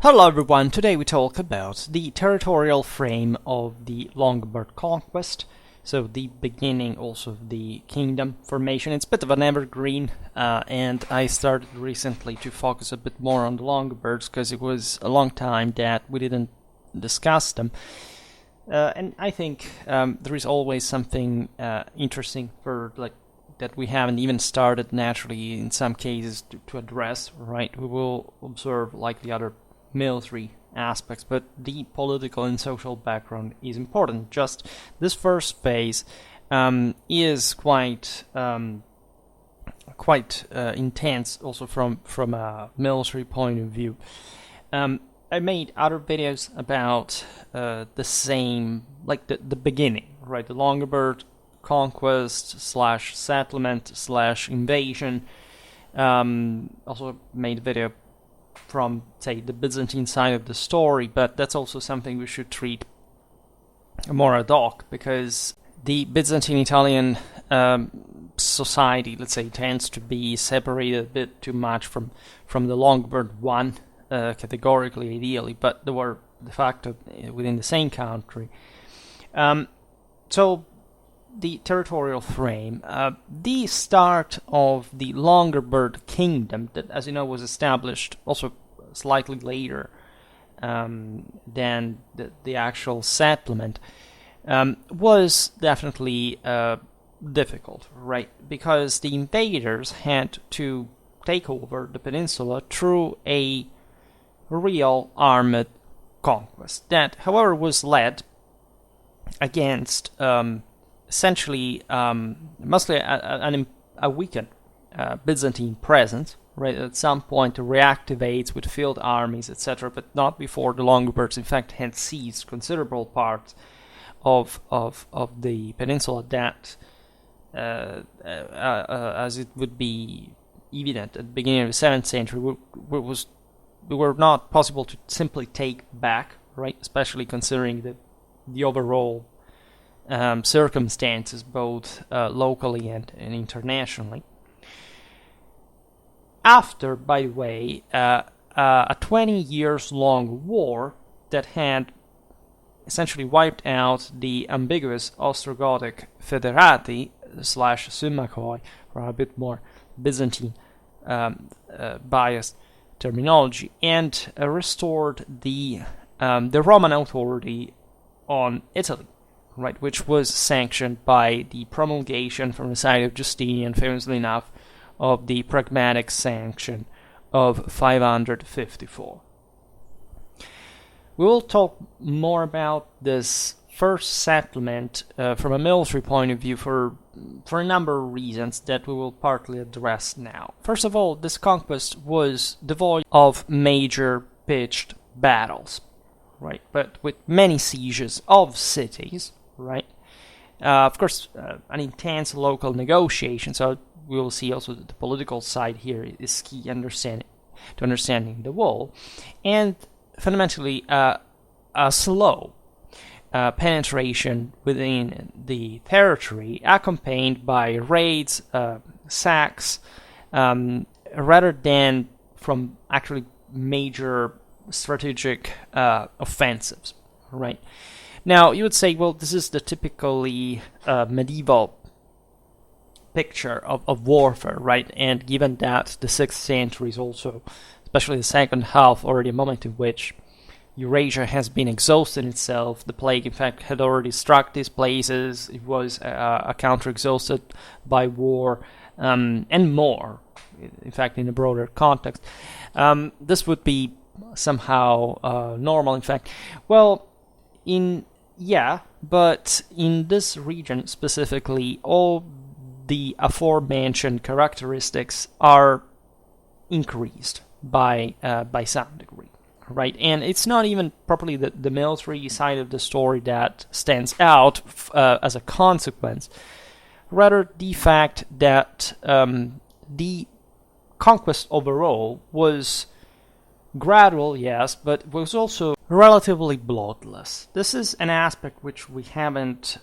Hello everyone, today we talk about the territorial frame of the Longobard conquest, so the beginning also of the kingdom formation. It's a bit of an evergreen, and I started recently to focus a bit more on the Longobards because it was a long time that we didn't discuss them. And I think there is always something interesting for that we haven't even started naturally in some cases to address, right? We will observe the other military aspects, but the political and social background is important. Just this first phase is quite intense, also from a military point of view. I made other videos about the same, the beginning, right? The Longobard conquest / settlement / invasion. Also made a video from, say, the Byzantine side of the story, but that's also something we should treat more ad hoc, because the Byzantine-Italian society, let's say, tends to be separated a bit too much from the Longobard one, categorically, ideally, but they were de facto within the same country. So the territorial frame, the start of the Longobard kingdom, that, as you know, was established also slightly later than the actual settlement, was definitely difficult, right? Because the invaders had to take over the peninsula through a real armed conquest that, however, was led against essentially mostly a weakened Byzantine presence, right? At some point it reactivates with field armies, etc., but not before the Longobards in fact had seized considerable parts of the peninsula that, as it would be evident at the beginning of the 7th century, were not possible to simply take back, right? Especially considering the overall circumstances, both locally and internationally. After, by the way, a 20 years long war that had essentially wiped out the ambiguous Ostrogothic Federati / Symmachoi, or a bit more Byzantine biased terminology, and restored the Roman authority on Italy, right, which was sanctioned by the promulgation from the side of Justinian, famously enough, of the Pragmatic Sanction of 554. We will talk more about this first settlement from a military point of view for a number of reasons that we will partly address now. First of all, this conquest was devoid of major pitched battles, right, but with many sieges of cities, right? Of course, an intense local negotiation, so we will see also that the political side here is key to understanding the war, and fundamentally a slow penetration within the territory, accompanied by raids, sacks, rather than from actually major strategic offensives, right? Now, you would say, well, this is the typically medieval picture of warfare, right? And given that the 6th century is also, especially the second half, already a moment in which Eurasia has been exhausting itself, the plague, in fact, had already struck these places, it was a country exhausted by war, and more, in fact, in a broader context. This would be somehow normal, in fact. Well, but in this region specifically, all the aforementioned characteristics are increased by some degree, right? And it's not even properly the military side of the story that stands out as a consequence, rather the fact that the conquest overall was gradual, yes, but was also relatively bloodless. This is an aspect which we haven't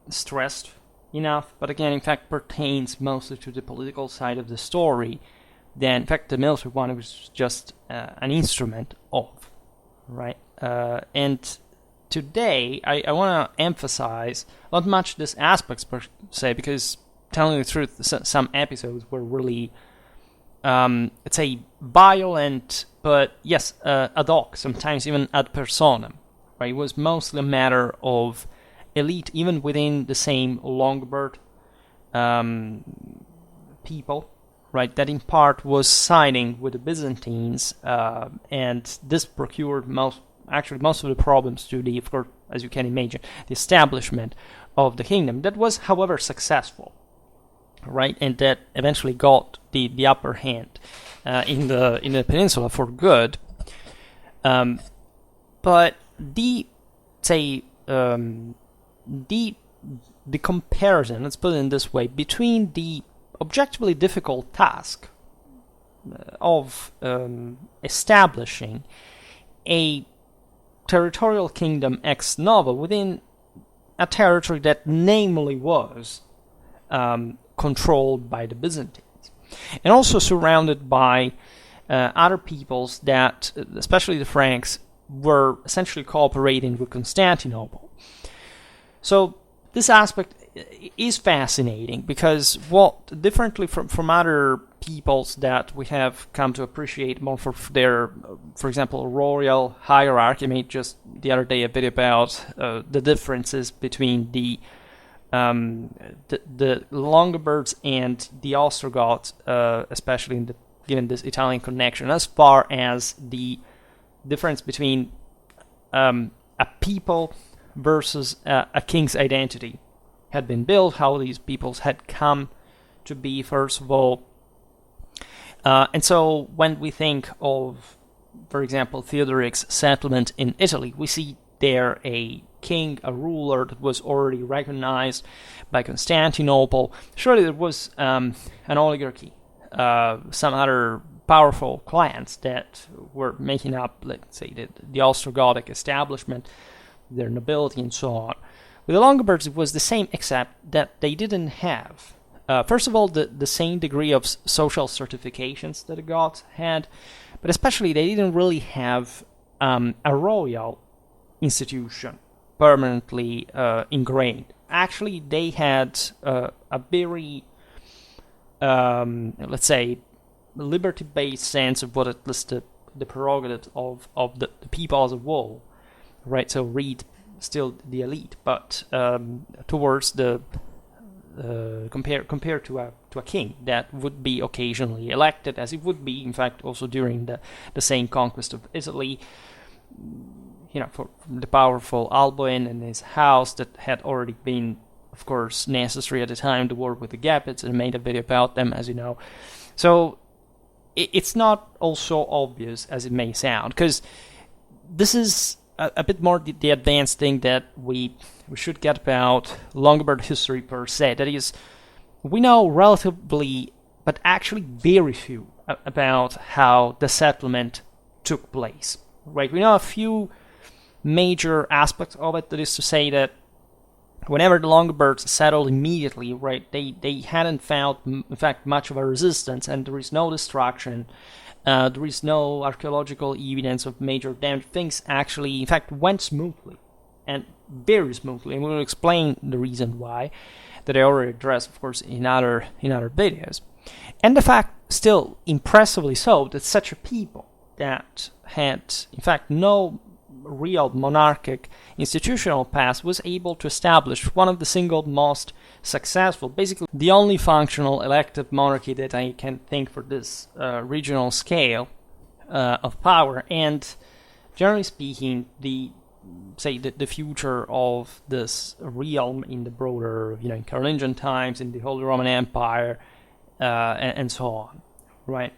stressed enough, but again, in fact, pertains mostly to the political side of the story. Then, in fact, the military one was just an instrument of right? And today, I want to emphasize not much these aspects per se, because telling the truth, some episodes were really, let's say, violent, but yes, ad hoc, sometimes even ad personam, right? It was mostly a matter of elite, even within the same Longobard people, right, that in part was siding with the Byzantines, and this procured most of the problems to the, of course, as you can imagine, the establishment of the kingdom. That was, however, successful, right, and that eventually got the upper hand in the peninsula for good. But the comparison, let's put it in this way, between the objectively difficult task of establishing a territorial kingdom ex novo within a territory that namely was controlled by the Byzantines, and also surrounded by other peoples that, especially the Franks, were essentially cooperating with Constantinople. So this aspect is fascinating, because what, differently from other peoples that we have come to appreciate more for their, for example, royal hierarchy. I made just the other day a video about the differences between the Longobards and the Ostrogoths, especially given this Italian connection, as far as the difference between a people versus a king's identity had been built, how these peoples had come to be, first of all. And so when we think of, for example, Theodoric's settlement in Italy, we see there a king, a ruler that was already recognized by Constantinople. Surely there was an oligarchy, some other powerful clans that were making up, let's say, the Ostrogothic establishment, their nobility and so on. With the Longobards, it was the same, except that they didn't have, first of all, the same degree of social certifications that the Goths had, but especially they didn't really have a royal institution permanently ingrained. Actually, they had a very, let's say, liberty-based sense of what at least the prerogatives of the people as a whole, right? So read still the elite, but towards the compared to a king that would be occasionally elected, as it would be, in fact, also during the same conquest of Italy. For the powerful Alboin and his house that had already been, of course, necessary at the time to work with the Gepids, and I made a video about them, as you know. So it's not all so obvious as it may sound, because this is a bit more the advanced thing that we should get about Longobard history per se. That is, we know relatively, but actually very few, about how the settlement took place. Right? We know a few major aspects of it. That is to say that whenever the Longobards settled immediately, right, they hadn't found, in fact, much of a resistance, and there is no destruction. There is no archaeological evidence of major damage. Things actually, in fact, went smoothly, and very smoothly, and we'll explain the reason why, that I already addressed, of course, in other videos. And the fact, still impressively so, that such a people that had, in fact, no real monarchic institutional past was able to establish one of the single most successful, basically the only functional elective monarchy that I can think for this regional scale of power, and generally speaking, the future of this realm in the broader, in Carolingian times, in the Holy Roman Empire, and so on, right?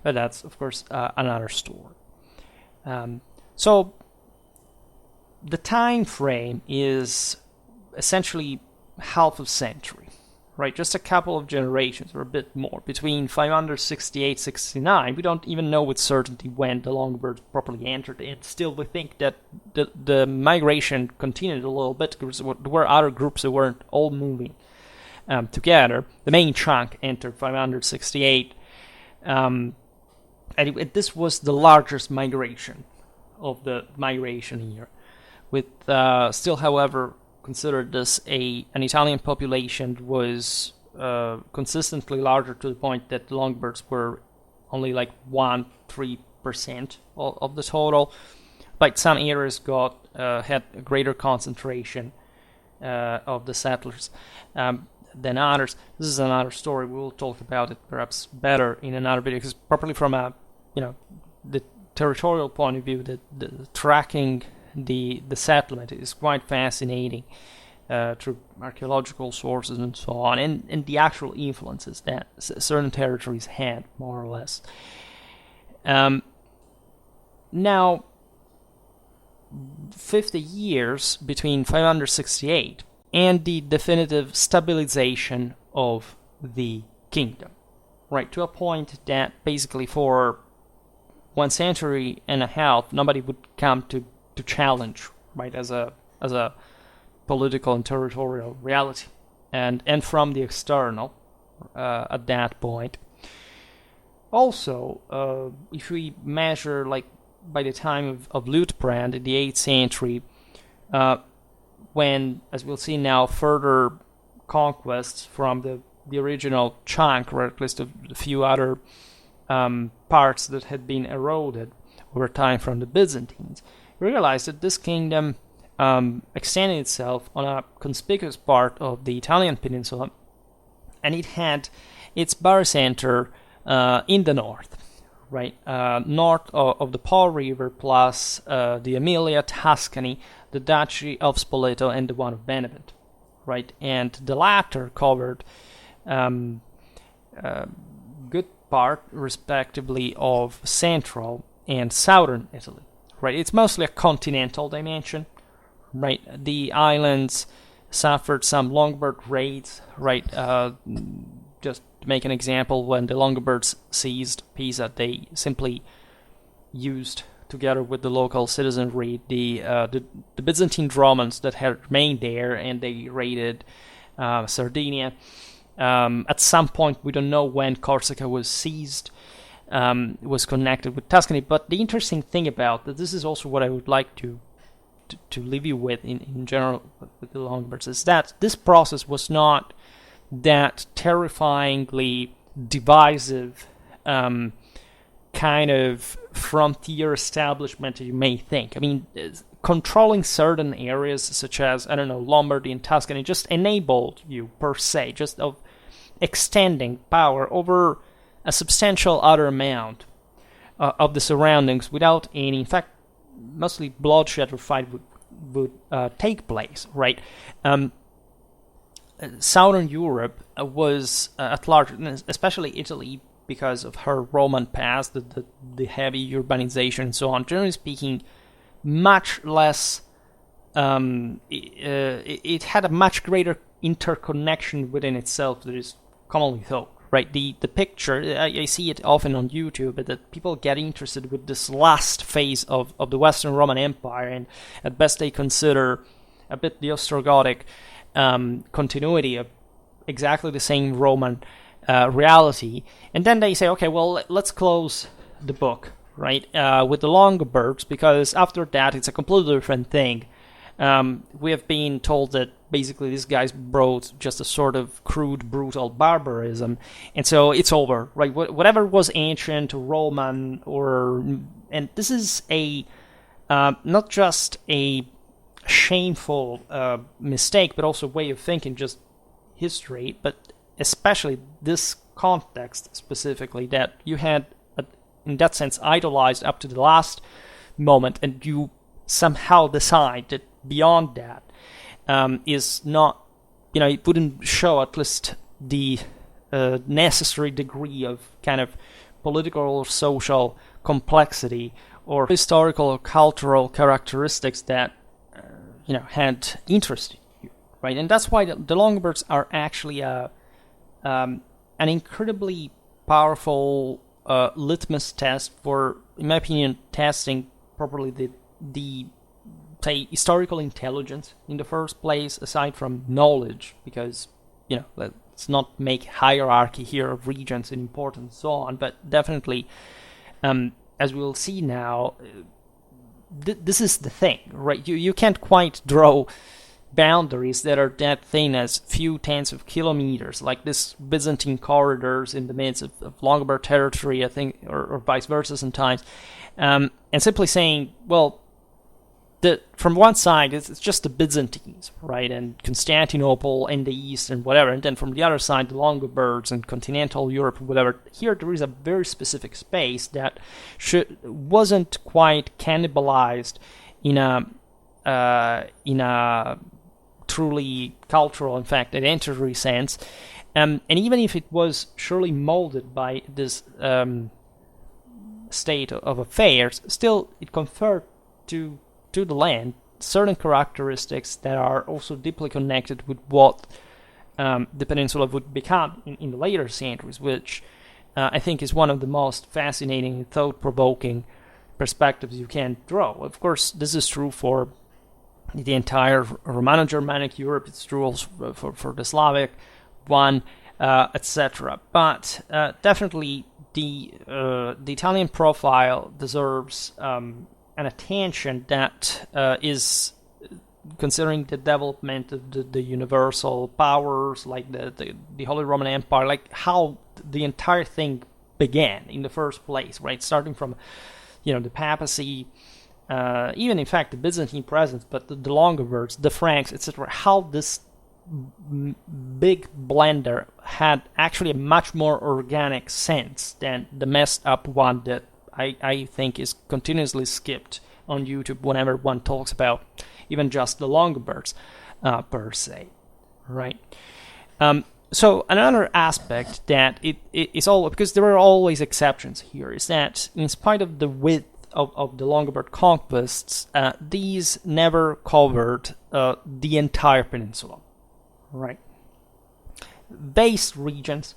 But that's, of course, another story. So the time frame is essentially half a century, right? Just a couple of generations, or a bit more, between 568-69. We don't even know with certainty when the Longobards properly entered it. Still, we think that the migration continued a little bit, because there were other groups that weren't all moving together. The main chunk entered 568, and this was the largest migration of the migration here, with still, however, considered this an Italian population was consistently larger, to the point that the Longobards were only like 1-3% of the total, but some areas had a greater concentration of the settlers than others. This is another story. We will talk about it perhaps better in another video, because properly from the territorial point of view, the tracking the settlement is quite fascinating through archaeological sources and so on, and the actual influences that certain territories had, more or less. Now, 50 years between 568 and the definitive stabilization of the kingdom, right, to a point that basically for 1 century and a half nobody would come to challenge, right, as a political and territorial reality, and from the external at that point. Also, if we measure like by the time of Luitpold in the 8th century, when, as we'll see now, further conquests from the original chunk, or at least a few other parts that had been eroded over time from the Byzantines, realized that this kingdom extended itself on a conspicuous part of the Italian peninsula, and it had its barycenter in the north, right, north of the Po River, plus the Emilia, Tuscany, the Duchy of Spoleto, and the one of Benevent, right, and the latter covered good part, respectively, of central and southern Italy, right. It's mostly a continental dimension, right. The islands suffered some Longobard raids, right. Just to make an example, when the Longobards seized Pisa, they simply used, together with the local citizenry, the Byzantine Romans that had remained there, and they raided Sardinia. At some point, we don't know when Corsica was seized, was connected with Tuscany. But the interesting thing about that, this is also what I would like to leave you with in general with the Longobards, is that this process was not that terrifyingly divisive kind of frontier establishment you may think. I mean, controlling certain areas such as, I don't know, Lombardy and Tuscany just enabled you, per se, just of extending power over a substantial other amount of the surroundings without any, in fact, mostly bloodshed or fight would take place, right? Southern Europe was at large, especially Italy, because of her Roman past, the heavy urbanization and so on, generally speaking, much less, it had a much greater interconnection within itself that is commonly thought, right? The picture, I see it often on YouTube, that people get interested with this last phase of the Western Roman Empire, and at best they consider a bit the Ostrogothic continuity of exactly the same Roman reality, and then they say, okay, well, let's close the book, right, with the Longobards, because after that it's a completely different thing. We have been told that basically these guys brought just a sort of crude, brutal barbarism, and so it's over, right? Whatever was ancient, Roman, and this is not just a shameful mistake, but also a way of thinking, just history, but especially this context specifically, that you had, in that sense, idolized up to the last moment, and you somehow decide that beyond that is not, it wouldn't show at least the necessary degree of kind of political or social complexity or historical or cultural characteristics that had interested you, right? And that's why the Longobards are actually an incredibly powerful litmus test for, in my opinion, testing properly the say, historical intelligence in the first place, aside from knowledge, because, let's not make hierarchy here of regions and importance and so on, but definitely, as we'll see now, this is the thing, right? You can't quite draw boundaries that are that thin as few tens of kilometers, like this Byzantine corridors in the midst of Longobard territory, I think, or vice versa sometimes, and simply saying, well, from one side it's just the Byzantines, right, and Constantinople in the east and whatever, and then from the other side the Longobards and continental Europe, whatever. Here there is a very specific space that wasn't quite cannibalized in a truly cultural, in fact, identity sense, and even if it was surely molded by this state of affairs, still it conferred to the land certain characteristics that are also deeply connected with what the peninsula would become in the later centuries, which I think is one of the most fascinating and thought-provoking perspectives you can draw. Of course, this is true for the entire Romano-Germanic Europe. It's true also for the Slavic one, etc. But definitely the Italian profile deserves an attention that is considering the development of the universal powers, like the Holy Roman Empire, like how the entire thing began in the first place, right? Starting from, the papacy, even in fact the Byzantine presence, but the Longobards, the Franks, etc. How this big blender had actually a much more organic sense than the messed up one that I think is continuously skipped on YouTube whenever one talks about even just the Longobards per se, right? So another aspect that it is all, because there are always exceptions here, is that in spite of the width of the Longobard conquests, these never covered the entire peninsula, right? Vast regions,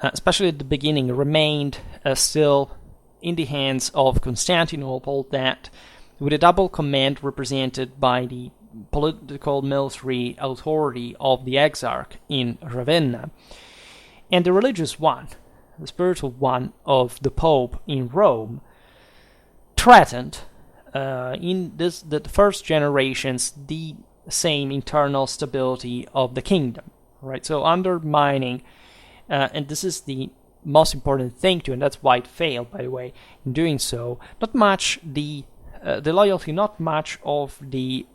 especially at the beginning, remained still in the hands of Constantinople, that with a double command represented by the political military authority of the Exarch in Ravenna, and the religious one, the spiritual one of the Pope in Rome, threatened in the first generations the same internal stability of the kingdom, right? So undermining, and this is the most important thing to, and that's why it failed, by the way, in doing so. Not much the loyalty, not much of the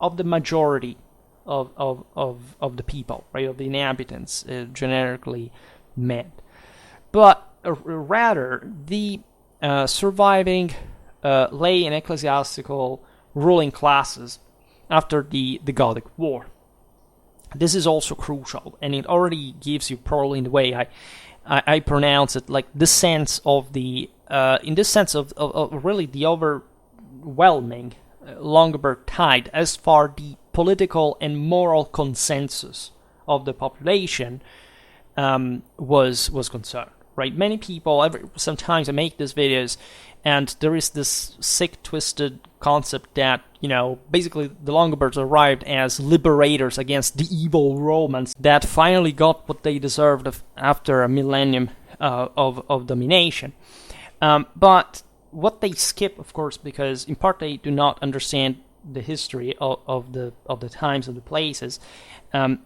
majority of the people, right, of the inhabitants, generically meant, but rather the surviving lay and ecclesiastical ruling classes after the Gothic War. This is also crucial, and it already gives you, probably in the way I pronounce it, like this sense of the in this sense of really the overwhelming Longobard tide as far the political and moral consensus of the population was concerned, right? Many people, sometimes I make these videos, and there is this sick, twisted concept that, basically the Longobards arrived as liberators against the evil Romans that finally got what they deserved after a millennium of domination. But what they skip, of course, because in part they do not understand the history of the times of the places,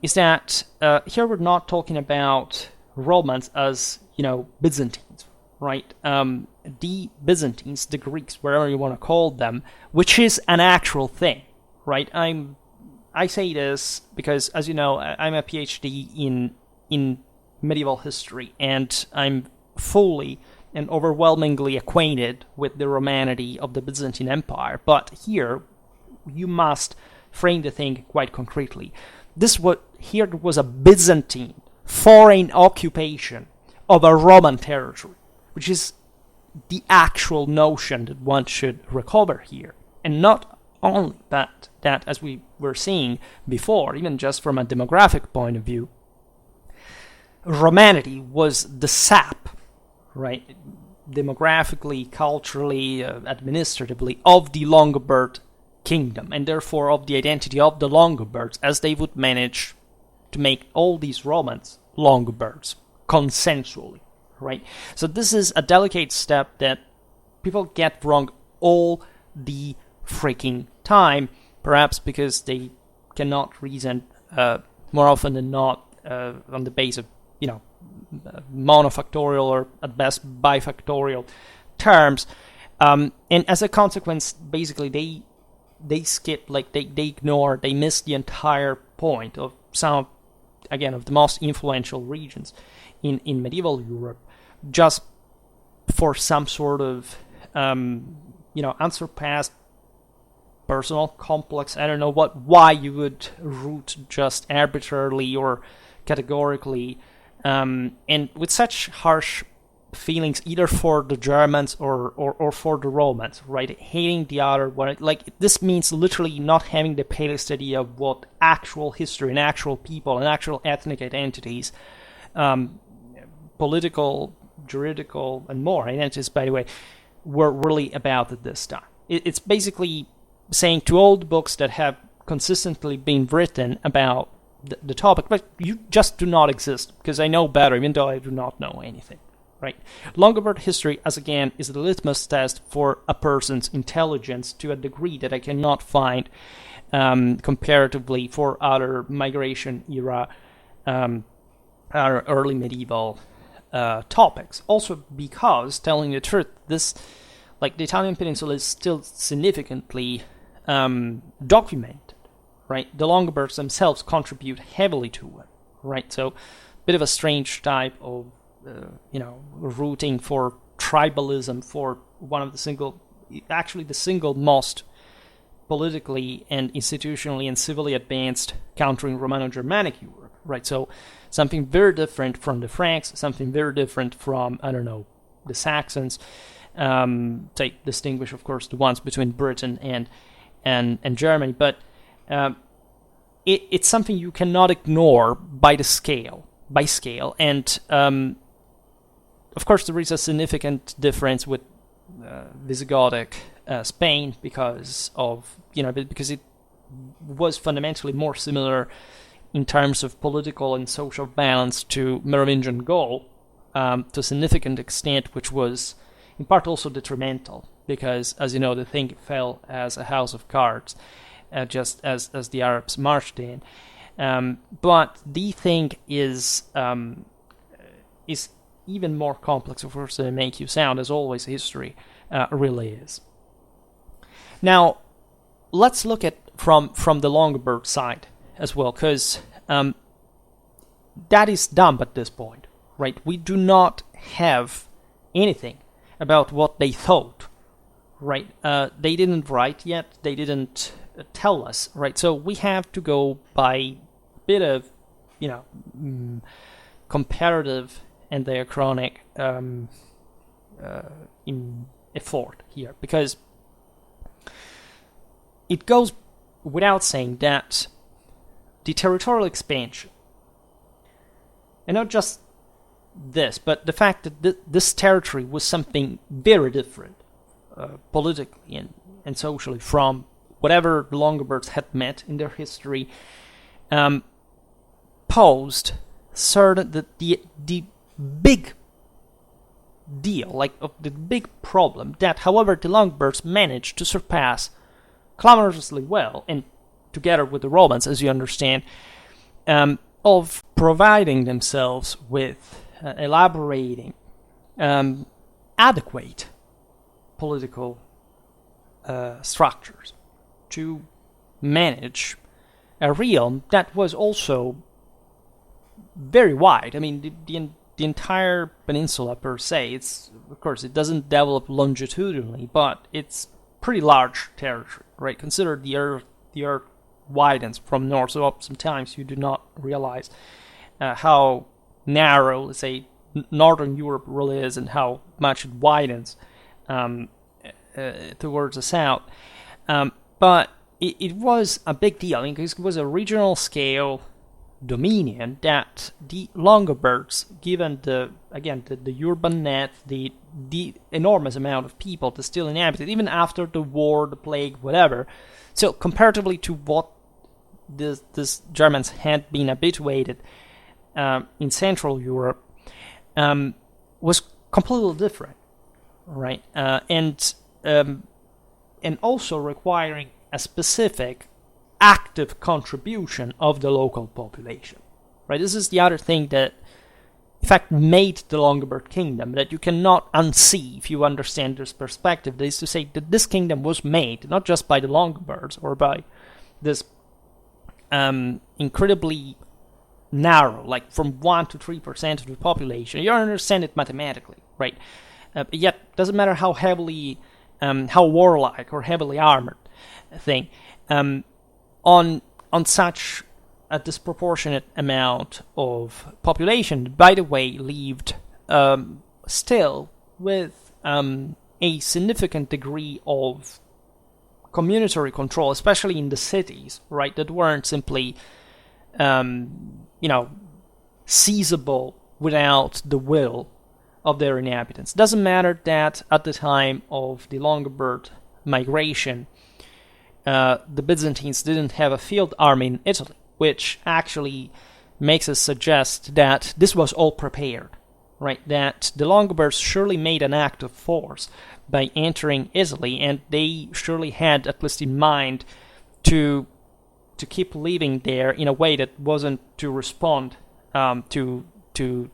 is that here we're not talking about Romans as Byzantines, right? The Byzantines, the Greeks, whatever you want to call them, which is an actual thing, right? I say this because, as you know, I'm a PhD in medieval history, and I'm fully and overwhelmingly acquainted with the Romanity of the Byzantine Empire. But here, you must frame the thing quite concretely. Here was a Byzantine foreign occupation of a Roman territory, which is the actual notion that one should recover here. And not only that, as we were seeing before, even just from a demographic point of view, Romanity was the sap, right, demographically, culturally, administratively, of the Longobard kingdom, and therefore of the identity of the Longobards, as they would manage to make all these Romans Longobards consensually, right? So this is a delicate step that people get wrong all the freaking time, perhaps because they cannot reason more often than not on the base of, monofactorial or at best bifactorial terms. And as a consequence, basically they skip, they ignore, they miss the entire point of some, again, of the most influential regions in medieval Europe, just for some sort of, unsurpassed personal complex. I don't know why you would root just arbitrarily or categorically, and with such harsh feelings either for the Germans or for the Romans, right? Hating the other one. This means literally not having the palest idea of what actual history and actual people and actual ethnic identities, political, juridical, and more identities, by the way, were really about at this time. It's basically saying to all the books that have consistently been written about the topic, but you just do not exist, because I know better, even though I do not know anything. Right. Longobard history, as again, is the litmus test for a person's intelligence to a degree that I cannot find comparatively for other migration era, other early medieval topics. Also because, telling the truth, the Italian peninsula is still significantly documented. Right. The Longobards themselves contribute heavily to it. Right. So, a bit of a strange type of rooting for tribalism for one of the single most politically and institutionally and civilly advanced country in Romano-Germanic Europe, right? So something very different from the Franks, something very different from, the Saxons. Distinguish, of course, the ones between Britain and Germany, but it's something you cannot ignore by scale, and of course, there is a significant difference with Visigothic Spain because it was fundamentally more similar in terms of political and social balance to Merovingian Gaul to a significant extent, which was in part also detrimental because, as you know, the thing fell as a house of cards, just as the Arabs marched in. But the thing is even more complex, of course, than make you sound, as always history really is. Now, let's look at from the Longobard side as well, because that is dumb at this point, right? We do not have anything about what they thought, right? They didn't write yet, they didn't tell us, right? So we have to go by a bit of, comparative and diachronic effort here, because it goes without saying that the territorial expansion, and not just this, but the fact that this territory was something very different politically and socially from whatever the Longobards had met in their history, posed certain the big deal, the big problem that, however, the Longobards managed to surpass clamorously well, and together with the Romans, as you understand, of providing themselves with elaborating adequate political structures to manage a realm that was also very wide. I mean, the entire peninsula per se, of course, it doesn't develop longitudinally, but it's pretty large territory, right? Consider the earth widens from north, so sometimes you do not realize how narrow, let's say, northern Europe really is, and how much it widens towards the south. But it was a big deal, because it was a regional scale dominion that the Longobards, given the urban net, the enormous amount of people that still inhabited, even after the war, the plague, whatever. So comparatively to what these Germans had been habituated in Central Europe, was completely different, right? And and also requiring a specific active contribution of the local population. Right? This is the other thing that, in fact, made the Longobard kingdom, that you cannot unsee if you understand this perspective. That is to say that this kingdom was made not just by the Longobards or by this incredibly narrow, like from 1 to 3% of the population. You don't understand it mathematically, right? But yet, doesn't matter how heavily, how warlike or heavily armored thing, on such a disproportionate amount of population, by the way, lived still with a significant degree of communitary control, especially in the cities, right, that weren't simply, seizable without the will of their inhabitants. Doesn't matter that at the time of the Longobard migration, the Byzantines didn't have a field army in Italy, which actually makes us suggest that this was all prepared, right? That the Longobards surely made an act of force by entering Italy, and they surely had, at least in mind, to keep living there in a way that wasn't to respond to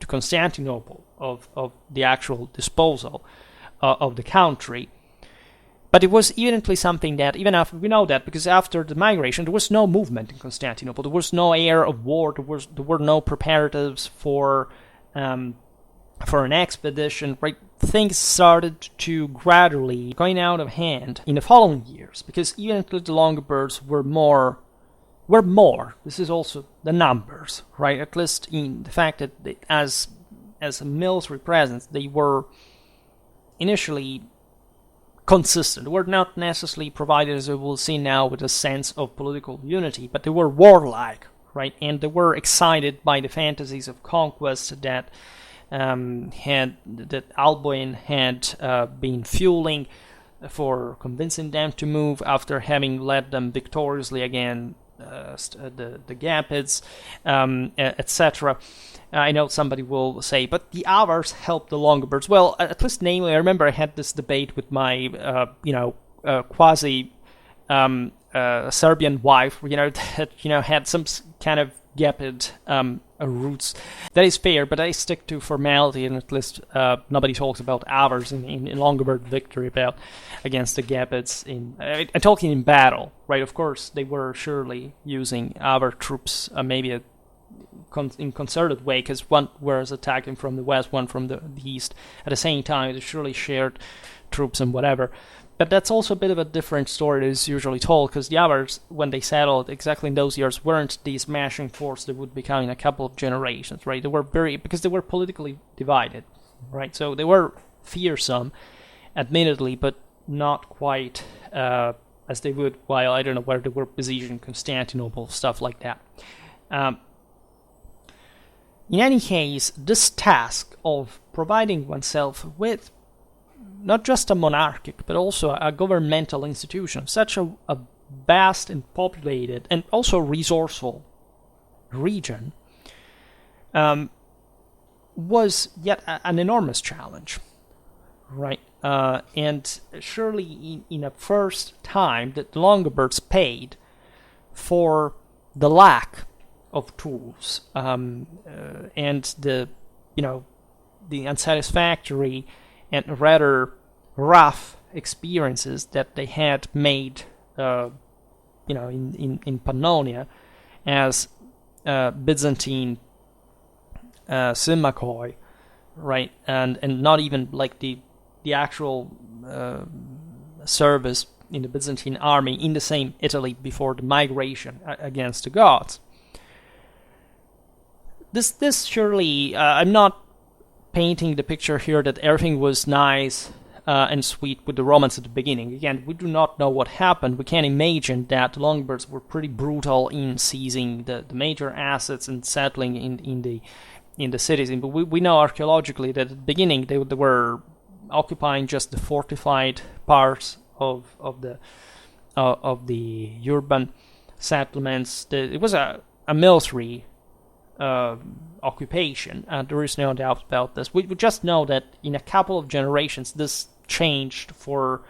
Constantinople of the actual disposal of the country. But it was evidently something that, even after, we know that because after the migration, there was no movement in Constantinople. There was no air of war. There were no preparatives for an expedition. Right, things started to gradually going out of hand in the following years, because evidently the Longobards were more. This is also the numbers, right? At least in the fact that they, as a military presence, they were initially consistent. They were not necessarily provided, as we will see now, with a sense of political unity, but they were warlike, right? And they were excited by the fantasies of conquest that Alboin had been fueling for convincing them to move after having led them victoriously against the Gepids, etc. I know somebody will say, but the Avars helped the Longobards. Well, at least namely, I remember I had this debate with my, quasi Serbian wife, that had some kind of Gepid roots. That is fair, but I stick to formality, and at least nobody talks about Avars in Longobard victory against the Gepids. I'm talking in battle, right? Of course, they were surely using Avar troops, maybe in concerted way, because one was attacking from the west, one from the east. At the same time, they surely shared troops and whatever. But that's also a bit of a different story that is usually told, because the Avars, when they settled exactly in those years, weren't the smashing force that would become in a couple of generations, right? They were because they were politically divided, right? So they were fearsome, admittedly, but not quite as they would while, I don't know, where they were besieging Constantinople, stuff like that. In any case, this task of providing oneself with not just a monarchic, but also a governmental institution of such a vast and populated and also resourceful region was yet an enormous challenge, right? And surely in a first time that the Longobards paid for the lack of tools and the unsatisfactory and rather rough experiences that they had made, in Pannonia as Byzantine Symmachoi, right, and not even like the actual service in the Byzantine army in the same Italy before the migration against the Goths. This surely, I'm not painting the picture here that everything was nice and sweet with the Romans at the beginning. Again, we do not know what happened. We can imagine that the Longobards were pretty brutal in seizing the major assets and settling in the cities. But we know archaeologically that at the beginning they were occupying just the fortified parts of the urban settlements. It was a military occupation, and there is no doubt about this. We just know that in a couple of generations this changed for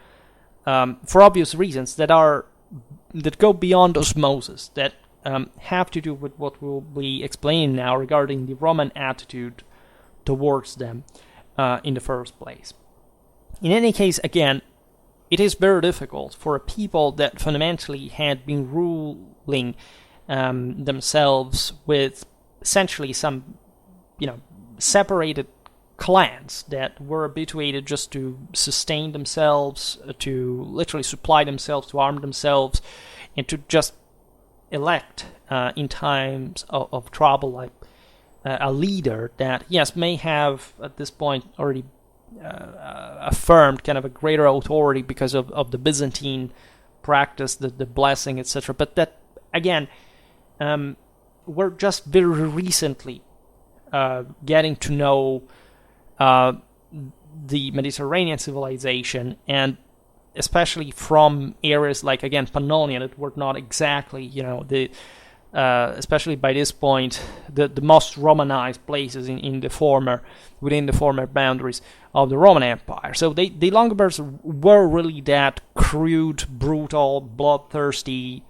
for obvious reasons that go beyond osmosis, that have to do with what we'll be explaining now regarding the Roman attitude towards them in the first place. In any case, again, it is very difficult for a people that fundamentally had been ruling themselves with essentially some, separated clans that were habituated just to sustain themselves, to literally supply themselves, to arm themselves, and to just elect in times of trouble, like a leader that, yes, may have at this point already affirmed kind of a greater authority because of the Byzantine practice, the blessing, etc. But that, again, we're just very recently getting to know the Mediterranean civilization, and especially from areas like, again, Pannonia, that were not exactly, especially by this point, the most Romanized places within the former boundaries of the Roman Empire. So the Longobards were really that crude, brutal, bloodthirsty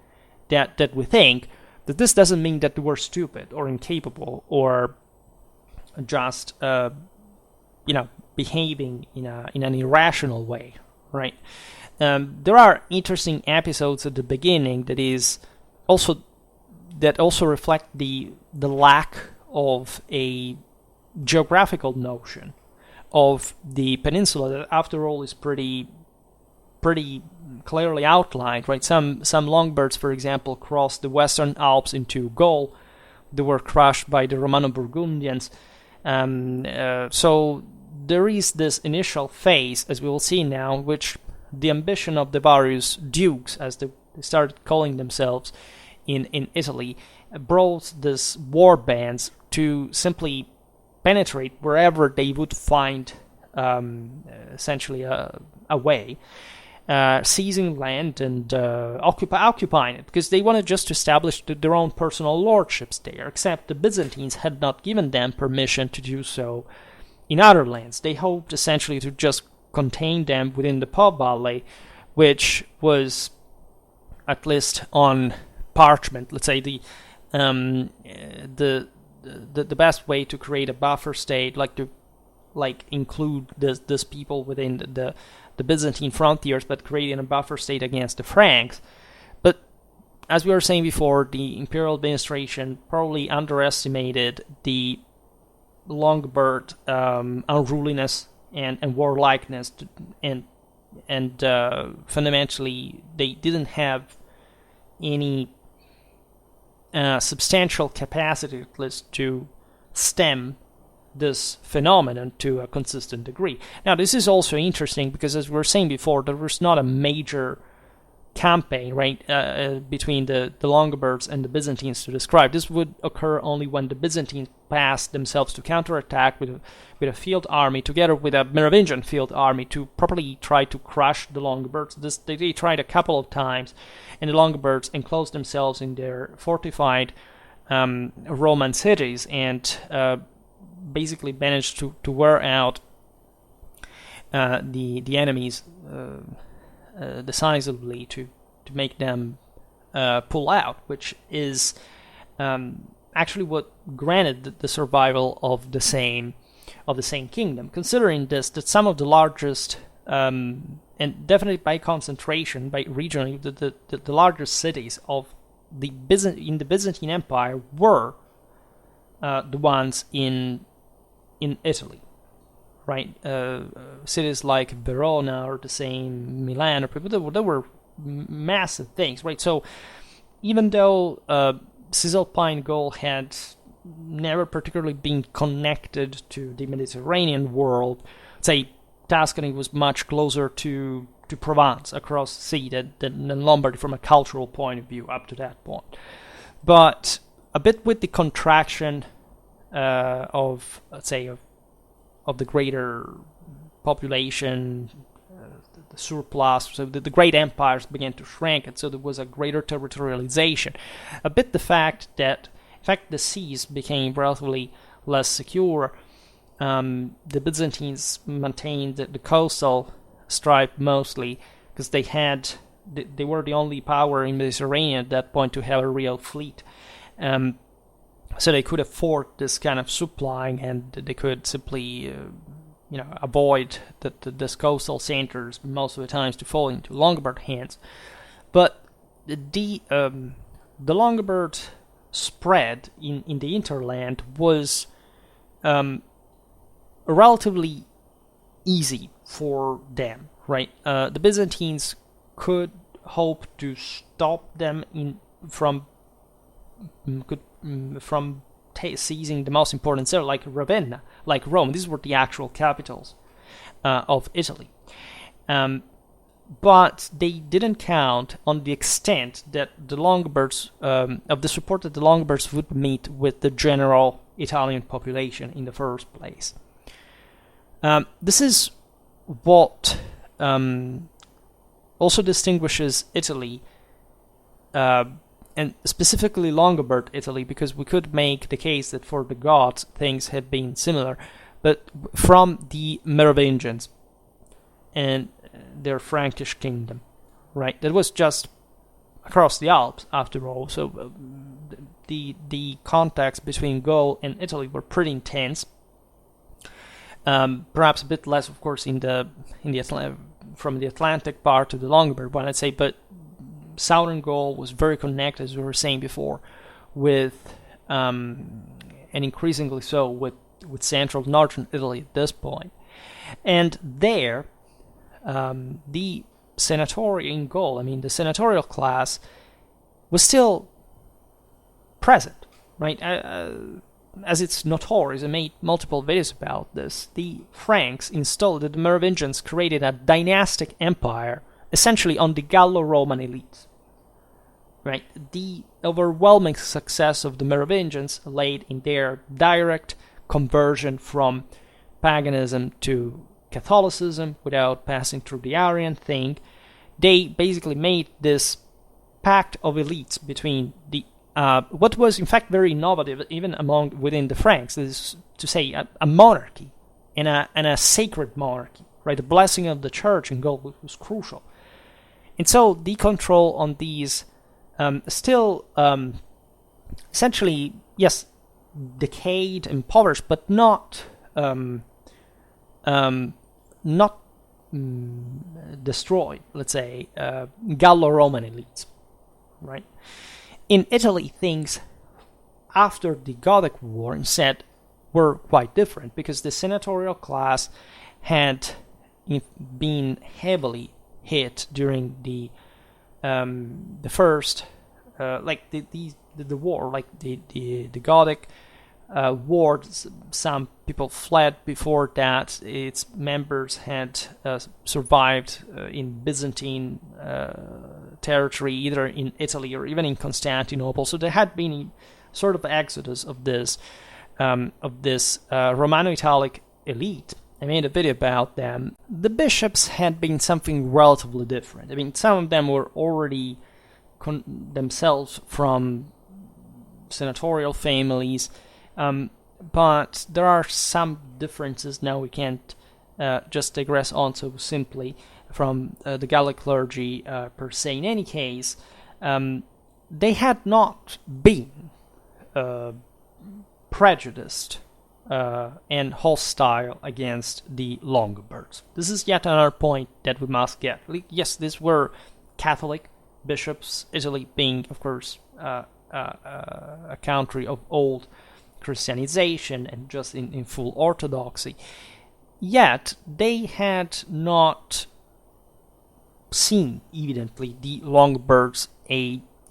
that we think. That this doesn't mean that they were stupid or incapable or just behaving in an irrational way, right? There are interesting episodes at the beginning that also reflect the lack of a geographical notion of the peninsula that, after all, is pretty clearly outlined, right? Some Longobards, for example, crossed the Western Alps into Gaul. They were crushed by the Romano-Burgundians. So there is this initial phase, as we will see now, which the ambition of the various dukes, as they started calling themselves in Italy, brought these war bands to simply penetrate wherever they would find essentially a way, seizing land and occupying it, because they wanted just to establish their own personal lordships there, except the Byzantines had not given them permission to do so in other lands. They hoped essentially to just contain them within the Po Valley, which was, at least on parchment, let's say the best way to create a buffer state, like include this people within the Byzantine frontiers, but creating a buffer state against the Franks. But as we were saying before, the imperial administration probably underestimated the Longobard unruliness and warlikeness, and fundamentally they didn't have any substantial capacity, at least, to stem this phenomenon to a consistent degree. Now, this is also interesting because, as we were saying before, there was not a major campaign, right, between the Longobards and the Byzantines to describe. This would occur only when the Byzantines passed themselves to counterattack with a field army, together with a Merovingian field army, to properly try to crush the Longobards. They tried a couple of times, and the Longobards enclosed themselves in their fortified Roman cities and basically managed to wear out the enemies decisively to make them pull out, which is actually what granted the survival of the same kingdom. Considering this, that some of the largest and definitely by concentration, by regionally, the largest cities of in the Byzantine Empire were the ones in Italy, right? Cities like Verona or the same Milan, there were massive things, right? So even though Cisalpine Gaul had never particularly been connected to the Mediterranean world, say Tuscany was much closer to Provence across the sea than Lombardy from a cultural point of view up to that point. But a bit with the contraction of, let's say, of the greater population, the surplus, so the great empires began to shrink, and so there was a greater territorialization. A bit the fact that, in fact, the seas became relatively less secure. The Byzantines maintained the coastal stripe mostly, because they were the only power in the Mediterranean at that point to have a real fleet. So they could afford this kind of supplying, and they could simply, avoid the coastal centers most of the times to fall into Longobard hands. But the Longobard spread in the hinterland was relatively easy for them, right? The Byzantines could hope to stop them from seizing the most important city, like Ravenna, like Rome. These were the actual capitals of Italy. But they didn't count on the extent that the Longobards, of the support that the Longobards would meet with the general Italian population in the first place. This is what also distinguishes Italy, and specifically Longobard Italy, because we could make the case that for the Goths things had been similar, but from the Merovingians and their Frankish kingdom, right? That was just across the Alps, after all. So the contacts between Gaul and Italy were pretty intense. Perhaps a bit less, of course, from the Atlantic part to the Longobard one, I'd say, but southern Gaul was very connected, as we were saying before, with and increasingly so with central northern Italy at this point. And there, the senatorial in Gaul, the senatorial class, was still present, right? As it's notorious, I made multiple videos about this. The Franks installed, the Merovingians created a dynastic empire, essentially on the Gallo-Roman elites. Right, the overwhelming success of the Merovingians laid in their direct conversion from paganism to Catholicism without passing through the Arian thing. They basically made this pact of elites between the what was in fact very innovative even within the Franks, is to say a monarchy and a sacred monarchy. Right, the blessing of the church in Gaul was crucial, and so the control on these. Still, essentially, yes, decayed, impoverished, but not destroyed. Let's say Gallo-Roman elites, right? In Italy, things after the Gothic War, instead, were quite different because the senatorial class had been heavily hit during the first, the war, like the Gothic war. Some people fled before that. Its members had survived in Byzantine territory, either in Italy or even in Constantinople. So there had been sort of exodus of this Romano-Italic elite. I made a video about them. The bishops had been something relatively different. Some of them were already themselves from senatorial families, but there are some differences. Now we can't just digress on so simply from the Gallic clergy per se. In any case, they had not been prejudiced and hostile against the Longobards. This is yet another point that we must get. Yes, these were Catholic bishops, Italy being, of course, a country of old Christianization and just in full orthodoxy. Yet, they had not seen, evidently, the Longobards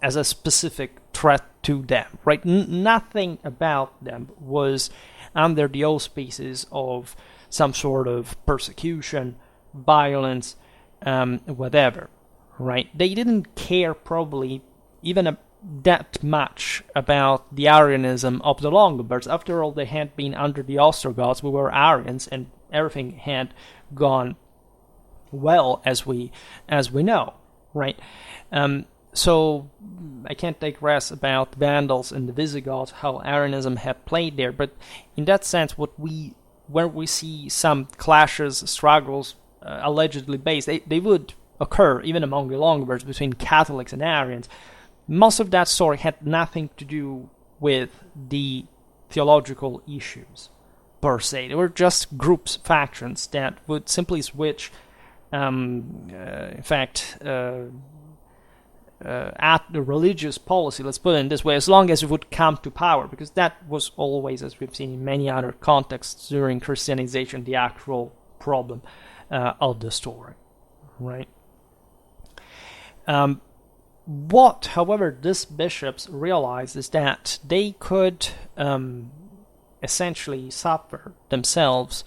as a specific threat to them, right? Nothing about them was under the auspices of some sort of persecution, violence, whatever, right? They didn't care probably even that much about the Arianism of the Longobards. After all, they had been under the Ostrogoths, we were Arians, and everything had gone well as we know, right? So I can't digress about the Vandals and the Visigoths, how Arianism had played there, but in that sense, where we see some clashes, struggles, allegedly based, they would occur, even among the Longobards, between Catholics and Arians, most of that story had nothing to do with the theological issues per se. They were just groups, factions that would simply switch, in fact, at the religious policy, let's put it in this way, as long as it would come to power, because that was always, as we've seen in many other contexts during Christianization, the actual problem of the story, right? What, however, these bishops realized is that they could essentially suffer themselves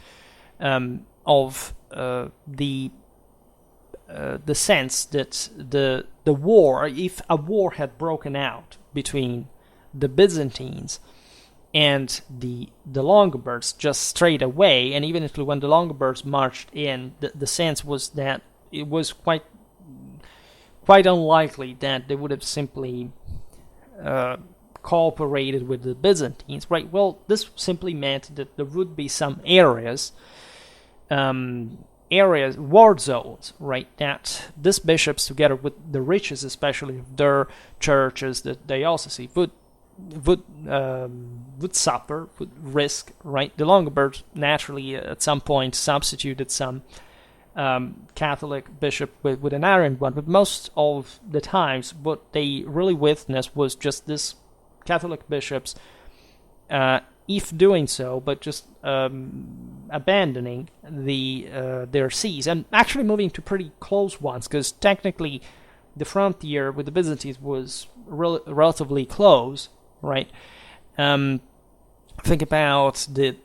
of the sense that the war, if a war had broken out between the Byzantines and the Longobards just straight away, and even when the Longobards marched in, the sense was that it was quite unlikely that they would have simply cooperated with the Byzantines, right? Well, this simply meant that there would be some areas, war zones, right, that these bishops, together with the riches, especially of their churches, the diocese, would suffer, would risk, right? The Longobards naturally at some point substituted some Catholic bishop with an Arian one, but most of the times what they really witnessed was just this Catholic bishops, if doing so, but just abandoning their sees, and actually moving to pretty close ones, because technically the frontier with the Byzantines was relatively close, right? Think about the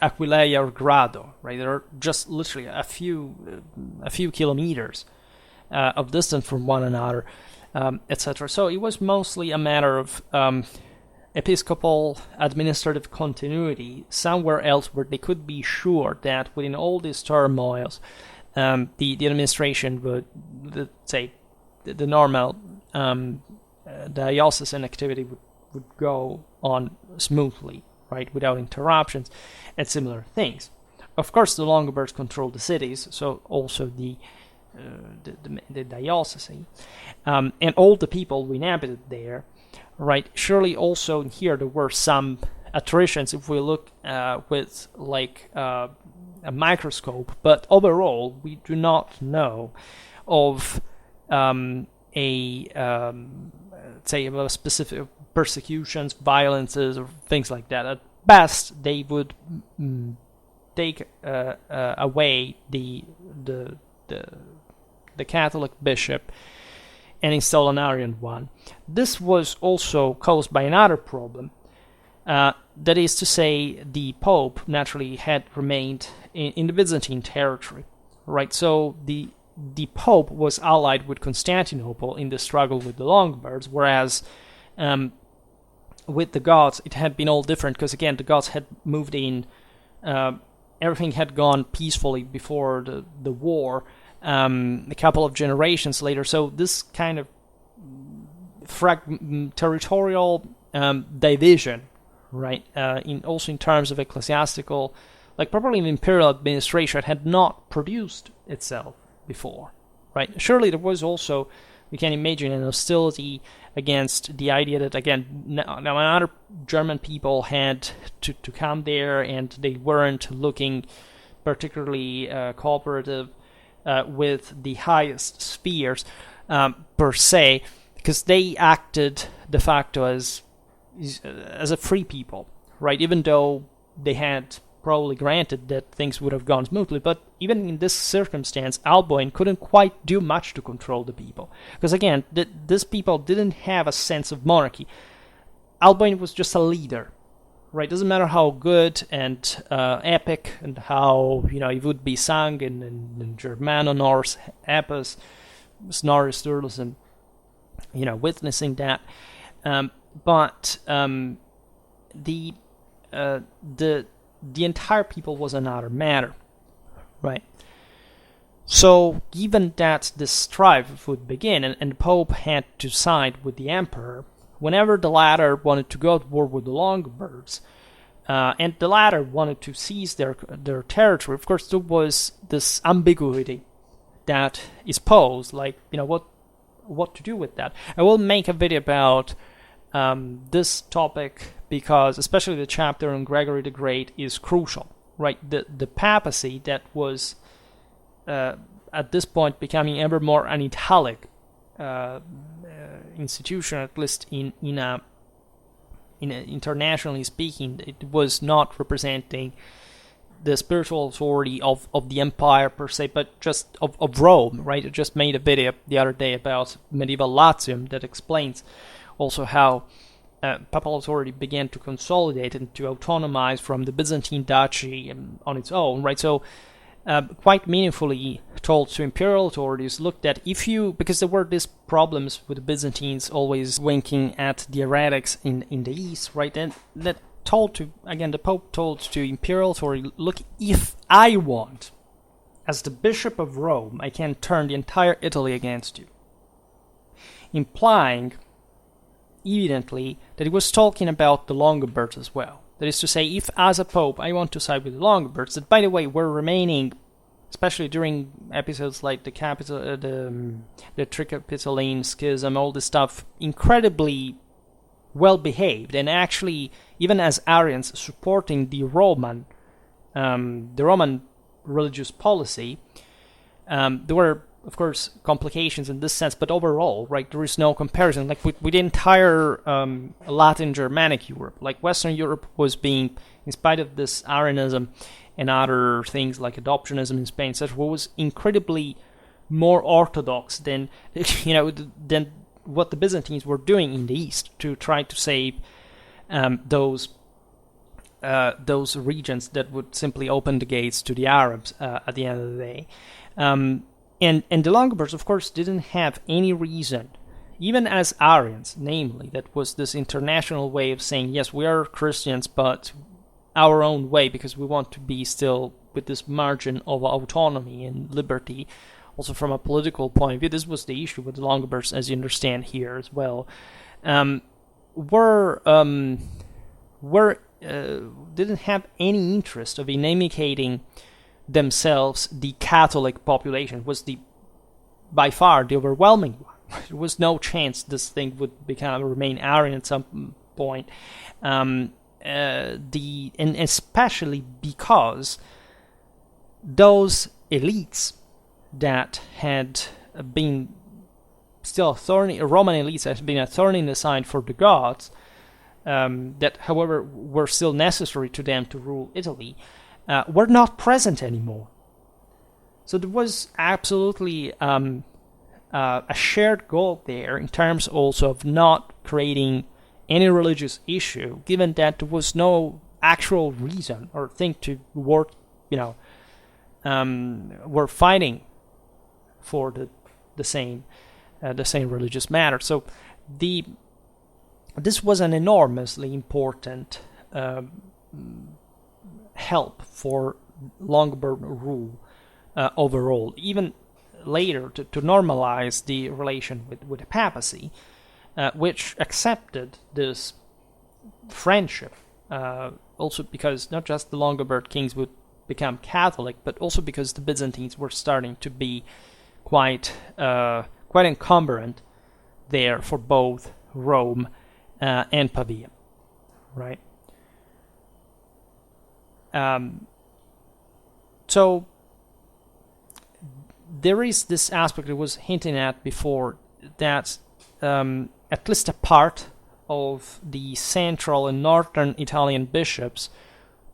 Aquileia or Grado, right? There are just literally a few kilometers of distance from one another, etc. So it was mostly a matter of episcopal administrative continuity somewhere else where they could be sure that within all these turmoils, the administration would, let's say, the normal diocesan activity would go on smoothly, right, without interruptions and similar things. Of course, the Longobards controlled the cities, so also the diocese, and all the people who inhabited there, right? Surely also here there were some attritions if we look with like a microscope, but overall we do not know of say about specific persecutions, violences, or things like that. At best, they would take away the Catholic bishop and install an Arian one. This was also caused by another problem. That is to say, the Pope naturally had remained in the Byzantine territory, right? So the Pope was allied with Constantinople in the struggle with the Longobards, whereas with the Goths it had been all different, because again the Goths had moved in, everything had gone peacefully before the war, a couple of generations later. So this kind of territorial division, right, also in terms of ecclesiastical, like properly imperial administration, had not produced itself before, right? Surely there was also, we can imagine, an hostility against the idea that, again, now other German people had to come there, and they weren't looking particularly cooperative with the highest spheres per se, because they acted de facto as a free people, right? Even though they had probably granted that things would have gone smoothly, but even in this circumstance, Alboin couldn't quite do much to control the people, because again, these people didn't have a sense of monarchy. Alboin was just a leader, right? Doesn't matter how good and epic and how it would be sung in Germano-Norse epos, Snorri Sturluson, witnessing that, but the entire people was another matter, right? So given that this strife would begin, and the Pope had to side with the Emperor, whenever the latter wanted to go to war with the Longobards, and the latter wanted to seize their territory, of course there was this ambiguity that is posed, like, what to do with that. I will make a video about this topic, because especially the chapter on Gregory the Great is crucial, right? The papacy that was at this point becoming ever more an Italic institution, at least in internationally speaking, it was not representing the spiritual authority of the empire per se, but just of Rome, right? I just made a video the other day about medieval Latium that explains also how papal authority began to consolidate and to autonomize from the Byzantine duchy on its own, right? So quite meaningfully told to imperial authorities, looked at because there were these problems with the Byzantines always winking at the heretics in the east, right? And that the Pope told to imperial authority, look, if I want, as the Bishop of Rome, I can turn the entire Italy against you. Implying, evidently, that he was talking about the Longobards as well. That is to say, if as a Pope I want to side with the Longobards, that by the way were remaining, especially during episodes like the Tricapitoline Schism, all this stuff, incredibly well behaved, and actually even as Arians supporting the Roman religious policy, there were of course complications in this sense, but overall, right, there is no comparison. Like with the entire Latin Germanic Europe, like Western Europe was being, in spite of this Arianism and other things like adoptionism in Spain, etc., was incredibly more orthodox than than what the Byzantines were doing in the East to try to save those regions that would simply open the gates to the Arabs at the end of the day. And the Longobards, of course, didn't have any reason, even as Arians, namely, that was this international way of saying, yes, we are Christians, but our own way, because we want to be still with this margin of autonomy and liberty. Also from a political point of view, this was the issue with the Longobards, as you understand here as well, didn't have any interest of inimicating themselves the Catholic population. Was by far the overwhelming one. There was no chance this thing would remain Arian at some point, and especially because those elites that had been still Roman elites had been a thorn in the side for the gods, that however were still necessary to them to rule Italy, were not present anymore. So there was absolutely a shared goal there in terms also of not creating any religious issue, given that there was no actual reason or thing to work, were fighting for the same religious matter. So this was an enormously important help for Longobard rule overall, even later to normalize the relation with the papacy, which accepted this friendship, also because not just the Longobard kings would become Catholic, but also because the Byzantines were starting to be quite encumbrant there for both Rome and Pavia, right? So there is this aspect I was hinting at before, that at least a part of the central and northern Italian bishops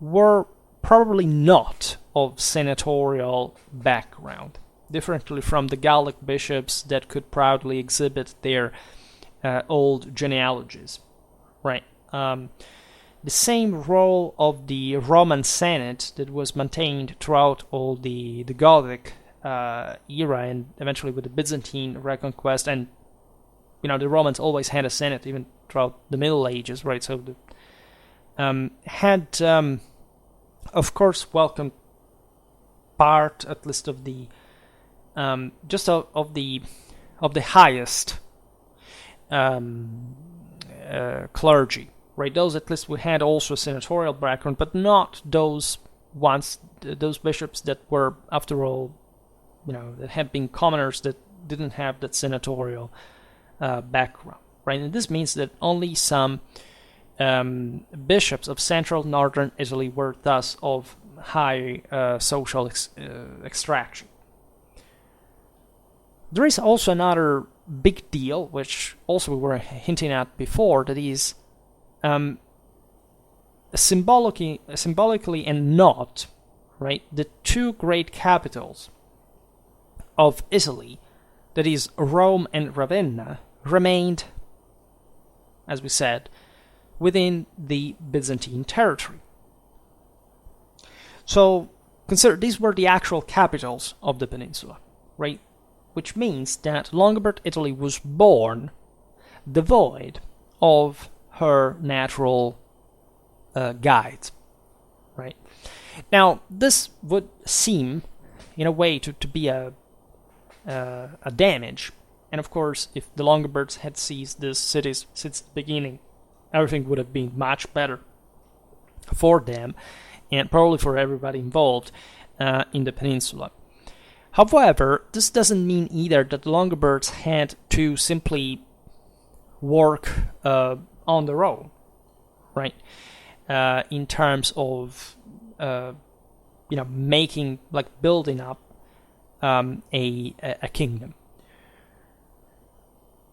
were probably not of senatorial background, differently from the Gallic bishops that could proudly exhibit their old genealogies, right? The same role of the Roman Senate that was maintained throughout all the Gothic era, and eventually with the Byzantine reconquest, and the Romans always had a Senate even throughout the Middle Ages, right? So had of course welcomed part, at least of the just of the highest clergy, right? Those at least we had also a senatorial background, but not those bishops that were, after all, that had been commoners that didn't have that senatorial background, right? And this means that only some bishops of central northern Italy were thus of high social extraction. There is also another big deal, which also we were hinting at before, that is symbolically and not, right, the two great capitals of Italy, that is Rome and Ravenna, remained, as we said, within the Byzantine territory. So consider these were the actual capitals of the peninsula, right? Which means that Longobard Italy was born devoid of her natural guides, right? Now, this would seem, in a way, to be a damage. And of course, if the Longobards had seized these cities since the beginning, everything would have been much better for them, and probably for everybody involved in the peninsula. However, this doesn't mean either that the Longobards had to simply work on their own, right? In terms of making, like, building up a kingdom.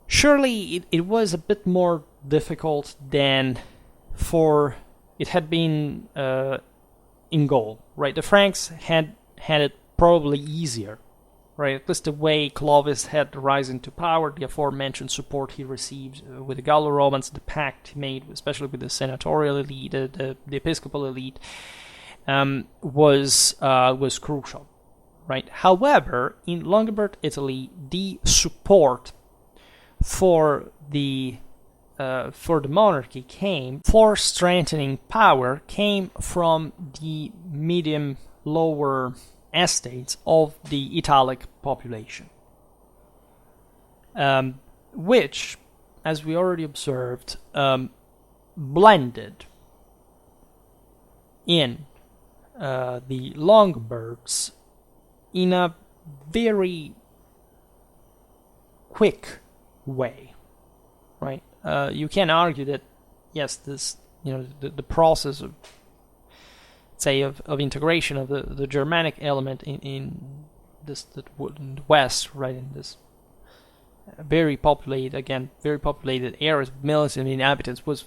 Surely it was a bit more difficult than for it had been in Gaul, right? The Franks had it probably easier, right? At least the way Clovis had risen to power, the aforementioned support he received with the Gallo-Romans, the pact he made, especially with the senatorial elite, the episcopal elite, was crucial, right? However, in Longobard Italy, the support for the monarchy came, for strengthening power, came from the medium lower estates of the Italic population, which, as we already observed, blended in the Longobards in a very quick way, right? You can argue that, yes, this, the process of, say, of integration of the Germanic element in the West, right, in this very populated areas with millions of inhabitants, was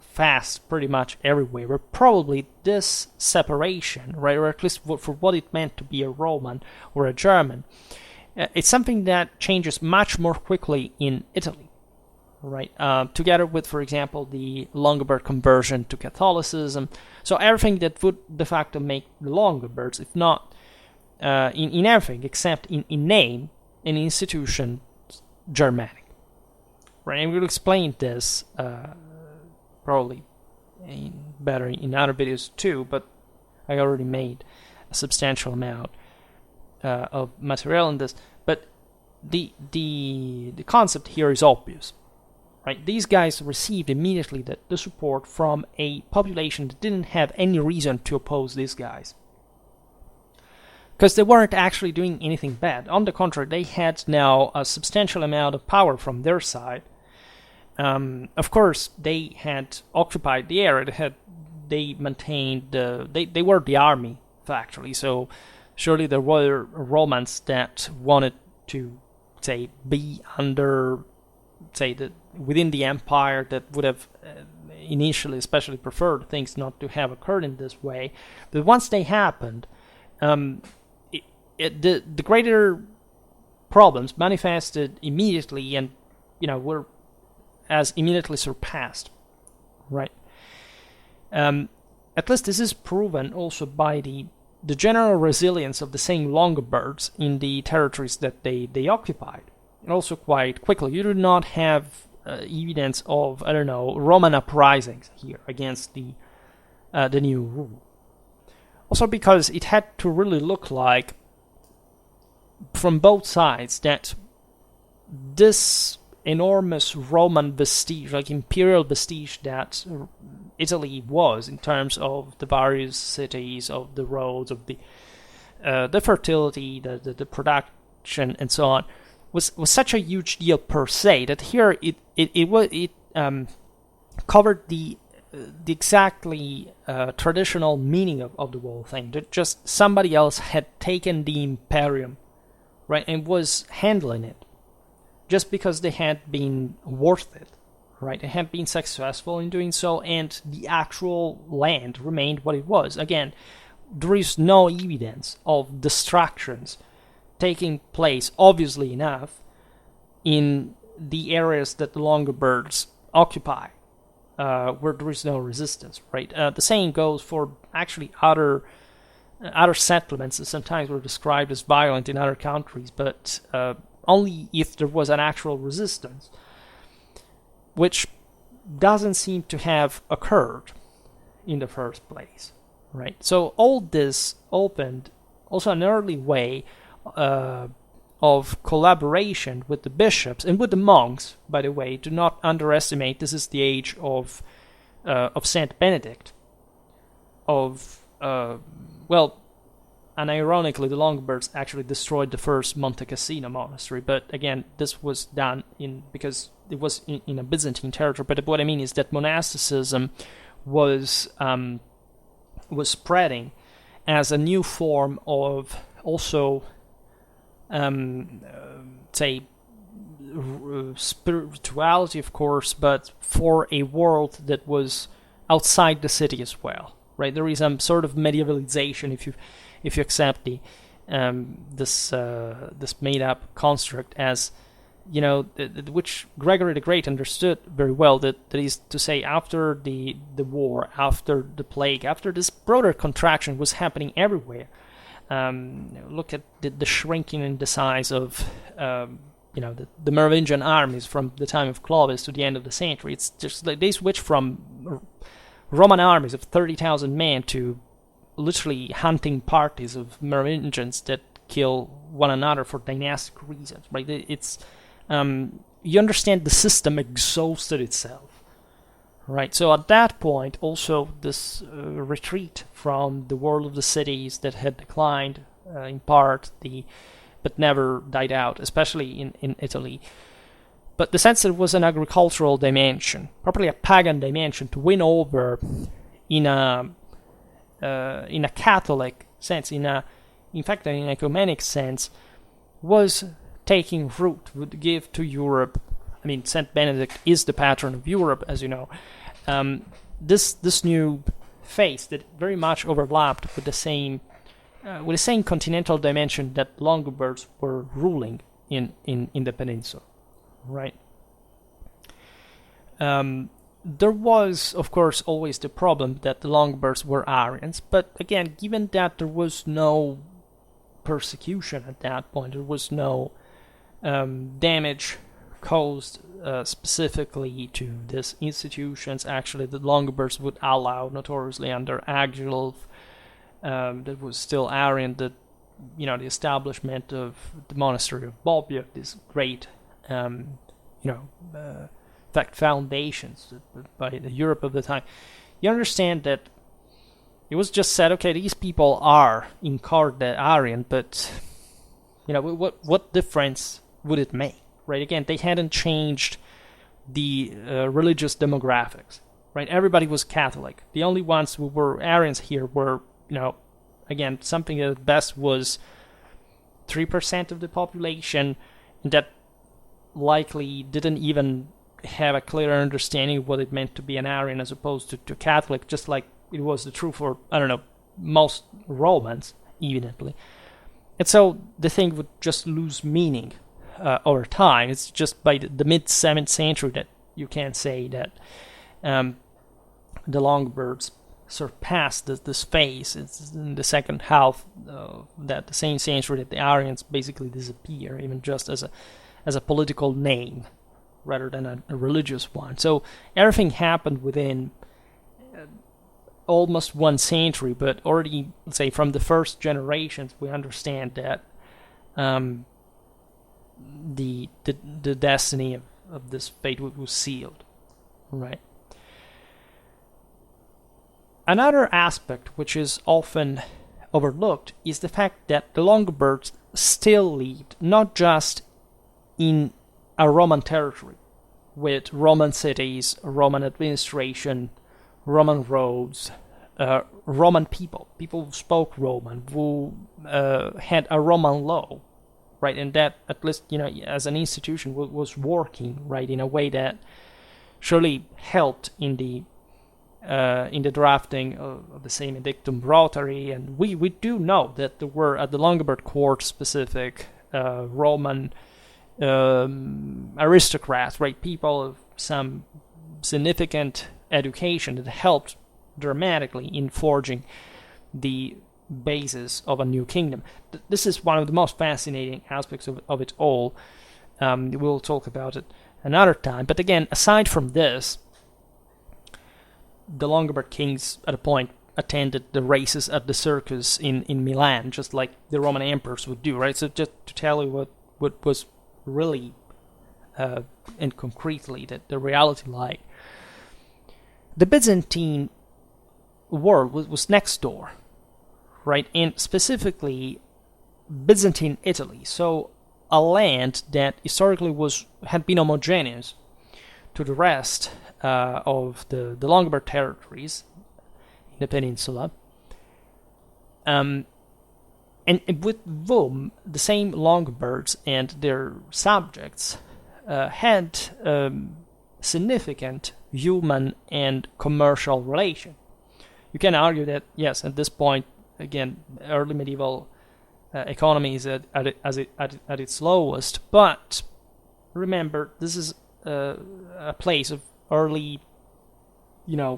fast pretty much everywhere. But probably this separation, right, or at least for what it meant to be a Roman or a German, it's something that changes much more quickly in Italy, right? Together with, for example, the Longobard conversion to Catholicism. So everything that would de facto make the Longobards, if not in everything except in name and institution, Germanic, right? And we'll explain this probably better in other videos too, but I already made a substantial amount of material on this. But the concept here is obvious, right? These guys received immediately the support from a population that didn't have any reason to oppose these guys, because they weren't actually doing anything bad. On the contrary, they had now a substantial amount of power from their side. Of course, they had occupied the area. They maintained they were the army factually. So surely there were Romans that wanted to, say, be under, say, within the empire, that would have initially especially preferred things not to have occurred in this way. But once they happened, the greater problems manifested immediately, and were as immediately surpassed, right? At least this is proven also by the general resilience of the same Longobards in the territories that they occupied, and also quite quickly. You do not have evidence of, Roman uprisings here against the new rule. Also because it had to really look like, from both sides, that this enormous Roman vestige, like imperial vestige that Italy was, in terms of the various cities, of the roads, of the the fertility, the production, and so on was such a huge deal per se that here it covered the exactly traditional meaning of the whole thing. That just somebody else had taken the imperium, right, and was handling it just because they had been worth it, right? They had been successful in doing so, and the actual land remained what it was. Again, there is no evidence of destructions taking place, obviously enough, in the areas that the Longobards occupy, where there is no resistance, right? The same goes for actually other settlements that sometimes were described as violent in other countries, but only if there was an actual resistance, which doesn't seem to have occurred in the first place, right? So all this opened also an early way of collaboration with the bishops and with the monks. By the way, do not underestimate. This is the age of Saint Benedict. And ironically, the Longobards actually destroyed the first Monte Cassino monastery. But again, this was done because it was in a Byzantine territory. But what I mean is that monasticism was spreading as a new form of also, say, spirituality, of course, but for a world that was outside the city as well, right? There is some sort of medievalization, if you accept this made-up construct as, which Gregory the Great understood very well, that is to say, after the war, after the plague, after this broader contraction was happening everywhere. Look at the shrinking in the size of the Merovingian armies from the time of Clovis to the end of the century. It's just like they switched from Roman armies of 30,000 men to literally hunting parties of Merovingians that kill one another for dynastic reasons, right? It's you understand the system exhausted itself, right? So at that point, also this retreat from the world of the cities that had declined in part, but never died out, especially in Italy. But the sense that it was an agricultural dimension, probably a pagan dimension, to win over in a Catholic sense, in fact an ecumenic sense, was taking root, would give to Europe. I mean, Saint Benedict is the patron of Europe, as you know. This new phase that very much overlapped with the same continental dimension that Longobards were ruling in the peninsula, right? There was, of course, always the problem that the Longobards were Arians, but again, given that there was no persecution at that point, there was no damage caused specifically to these institutions. Actually, the Longobards would allow, notoriously under Agilulf, that was still Arian, the establishment of the monastery of Bobbio, this great, foundations by the Europe of the time. You understand that it was just said, okay, these people are incarnate Arian, but what difference would it make, right? Again, they hadn't changed the religious demographics, right? Everybody was Catholic. The only ones who were Arians here were, again, something that at best was 3% of the population, and that likely didn't even have a clear understanding of what it meant to be an Arian as opposed to Catholic, just like it was the true for, most Romans, evidently. And so the thing would just lose meaning over time. It's just by the mid-7th century that you can say that the Longobards surpassed this phase. It's in the second half of the same century that the Arians basically disappear, even just as a political name rather than a religious one. So everything happened within almost 1 century, but already, let's say, from the first generations, we understand that the destiny of this fate was sealed, right? Another aspect which is often overlooked is the fact that the Longobards still lived not just in a Roman territory, with Roman cities, Roman administration, Roman roads, Roman people who spoke Roman, who had a Roman law, right? And that, at least, as an institution, was working, right, in a way that surely helped in the drafting of the same Edictum Rotary. And we do know that there were, at the Longobard court, specific Roman aristocrats, right, people of some significant education that helped dramatically in forging the basis of a new kingdom. This is one of the most fascinating aspects of it all. We'll talk about it another time. But again, aside from this, the Longobard kings at a point attended the races at the circus in Milan, just like the Roman emperors would do, right? So just to tell you what was really and concretely the reality like. The Byzantine world was next door, right? And specifically Byzantine Italy, so a land that historically had been homogeneous to the rest of the Longobard territories in the peninsula, and with whom the same Longobards and their subjects had significant human and commercial relation. You can argue that, yes, at this point, again, early medieval economy is at its lowest, but remember, this is a place of early,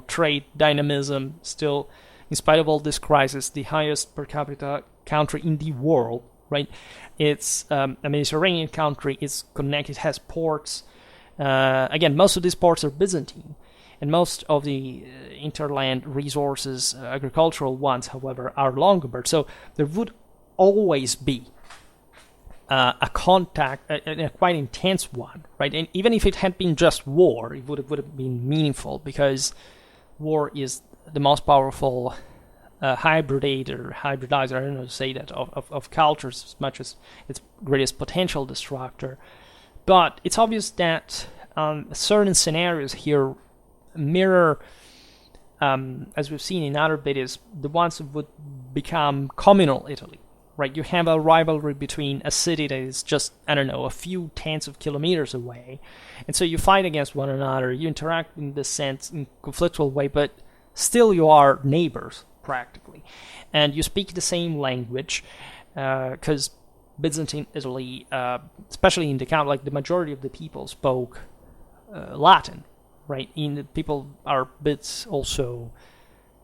trade dynamism, still, in spite of all this crisis, the highest per capita country in the world, right? It's a Mediterranean country, it's connected, has ports. Again, most of these ports are Byzantine, and most of the interland resources, agricultural ones, however, are Longobard. So there would always be a contact, a quite intense one, right? And even if it had been just war, it would have been meaningful, because war is the most powerful hybridizer, I don't know to say that, of cultures, as much as its greatest potential destructor. But it's obvious that certain scenarios here mirror, as we've seen in other videos, the ones that would become communal Italy, right? You have a rivalry between a city that is just, a few tens of kilometers away, and so you fight against one another, you interact in this sense, in conflictual way, but still you are neighbors, practically, and you speak the same language, because Byzantine Italy, especially in the count, like the majority of the people spoke Latin, right? People are a bit also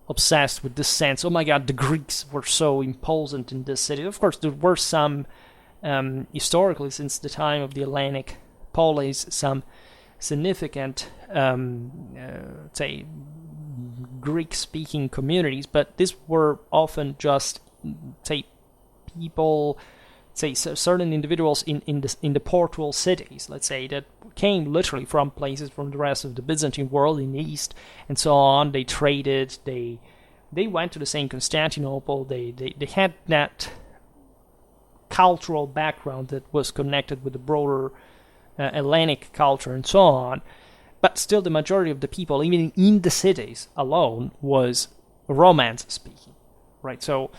obsessed with this sense, oh my god, the Greeks were so imposing in this city. Of course, there were some, historically, since the time of the Hellenic polis, some significant, say, Greek-speaking communities, but these were often just, say, people, say, certain individuals in the portual cities, let's say, that came literally from places from the rest of the Byzantine world in the east, and so on. They traded, they went to the same Constantinople, they had that cultural background that was connected with the broader Hellenic culture and so on. But still, the majority of the people, even in the cities alone, was Romance speaking, right? So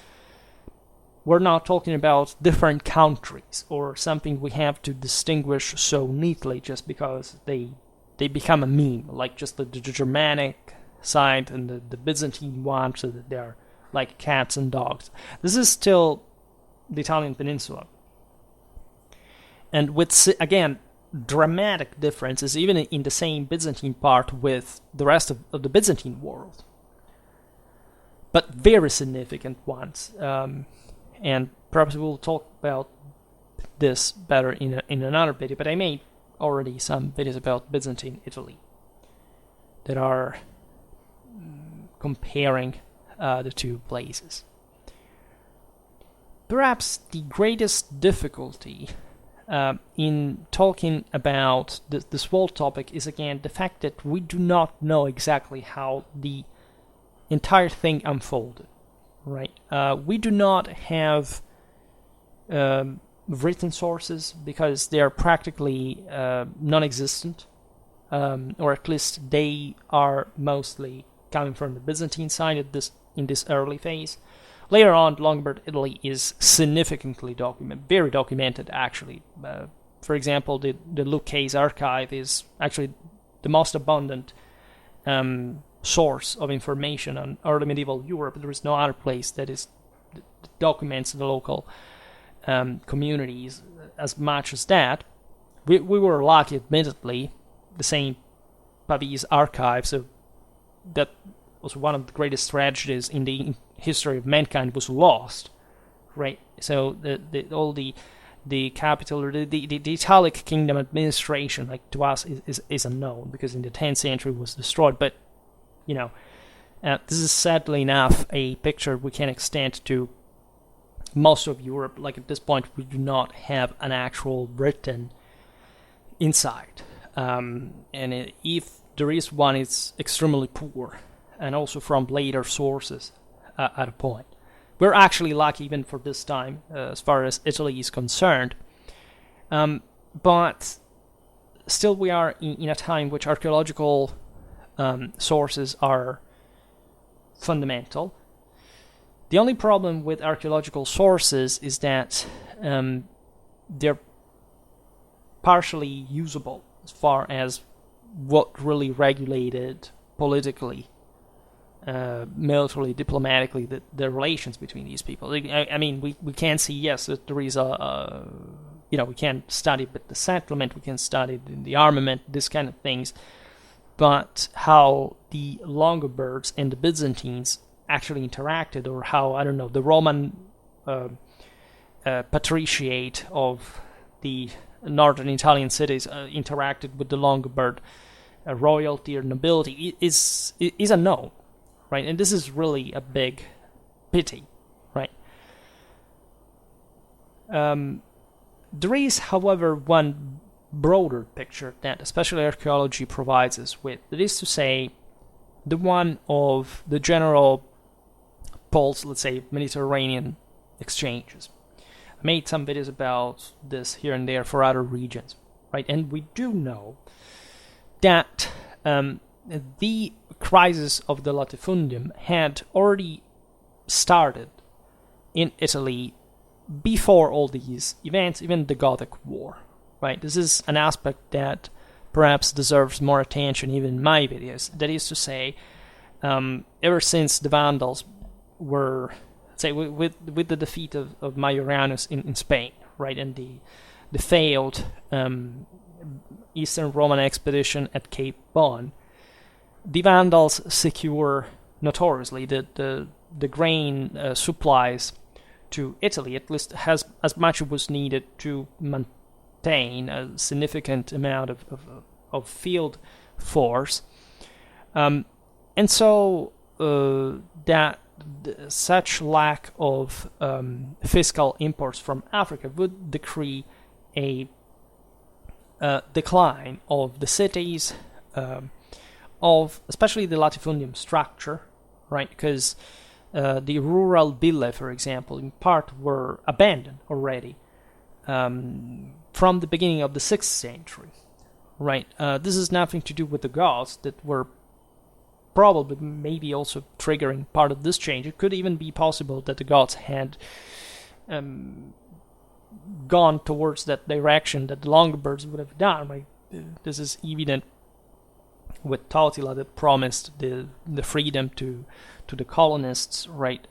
we're not talking about different countries or something we have to distinguish so neatly just because they become a meme, like just the Germanic side and the Byzantine one, so that they're like cats and dogs. This is still the Italian peninsula. And with, again, dramatic differences, even in the same Byzantine part with the rest of the Byzantine world. But very significant ones. And perhaps we'll talk about this better in another video, but I made already some videos about Byzantine Italy that are comparing the two places. Perhaps the greatest difficulty in talking about this whole topic is, again, the fact that we do not know exactly how the entire thing unfolded, right? We do not have written sources because they are practically non-existent, or at least they are mostly coming from the Byzantine side in this early phase. Later on, Longobard Italy is significantly very documented, actually. For example, the Duchies archive is actually the most abundant source of information on early medieval Europe. There is no other place that documents the local communities as much as that. We were lucky, admittedly. The St. Pavese archive, so that was one of the greatest tragedies in the history of mankind, was lost, right? So all the capital, or the Italic kingdom administration, like to us, is unknown, because in the 10th century was destroyed. But this is sadly enough a picture we can extend to most of Europe. Like at this point, we do not have an actual written insight, and if there is one, it's extremely poor, and also from later sources at a point. We're actually lucky even for this time, as far as Italy is concerned. But still, we are in a time which archaeological sources are fundamental. The only problem with archaeological sources is that they're partially usable as far as what really regulated politically, militarily, diplomatically, the relations between these people. I mean, we can see, yes, that there is we can study the settlement, we can study the armament, this kind of things, but how the Longobards and the Byzantines actually interacted, or how, I don't know, the Roman patriciate of the northern Italian cities interacted with the Longobard royalty or nobility is unknown, right? And this is really a big pity, right? There is, however, one broader picture that especially archaeology provides us with. That is to say, the one of the general pulse, let's say, Mediterranean exchanges. I made some videos about this here and there for other regions, right? And we do know that the crisis of the latifundium had already started in Italy before all these events, even the Gothic War, right? This is an aspect that perhaps deserves more attention even in my videos. That is to say, ever since the Vandals were, say, with the defeat of Majoranus in Spain, right, and the failed Eastern Roman expedition at Cape Bon, the Vandals secure notoriously the grain supplies to Italy, at least as much as was needed to maintain a significant amount of field force, and so that such lack of fiscal imports from Africa would decree a decline of the cities, of especially the latifundium structure, right? Because the rural ville, for example, in part were abandoned already from the beginning of the 6th century, right? This has nothing to do with the Goths that were probably maybe also triggering part of this change. It could even be possible that the Goths had gone towards that direction that the Longobards would have done. Like, this is evident with Totila, that promised the freedom to the colonists, right,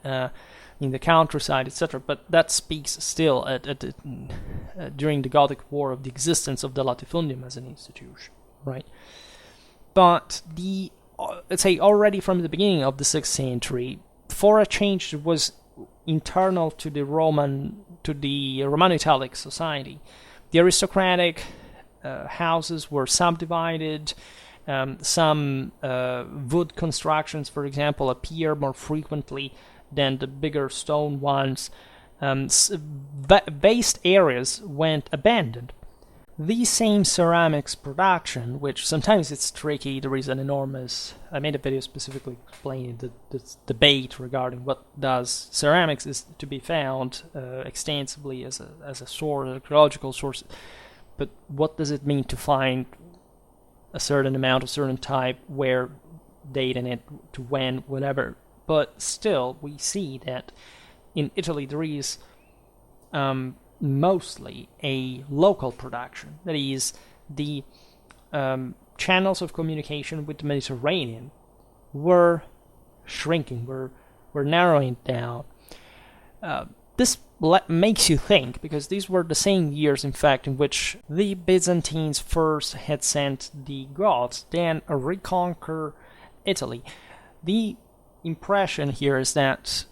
in the countryside, etc. But that speaks still during the Gothic War of the existence of the latifundium as an institution, right? But let's say already from the beginning of the 6th century, for a change that was internal to the Romano-Italic society, the aristocratic houses were subdivided. Some wood constructions, for example, appear more frequently than the bigger stone ones. Vast areas went abandoned, the same ceramics production, which sometimes it's tricky. There is an enormous... I made a video specifically explaining the debate regarding what does ceramics is to be found extensively as a source, archaeological source, but what does it mean to find a certain amount, a certain type, where, dating it to when, whatever. But still, we see that in Italy there is mostly a local production. That is, the channels of communication with the Mediterranean were shrinking, were narrowing down. This makes you think, because these were the same years, in fact, in which the Byzantines first had sent the Goths, then reconquer Italy. The impression here is that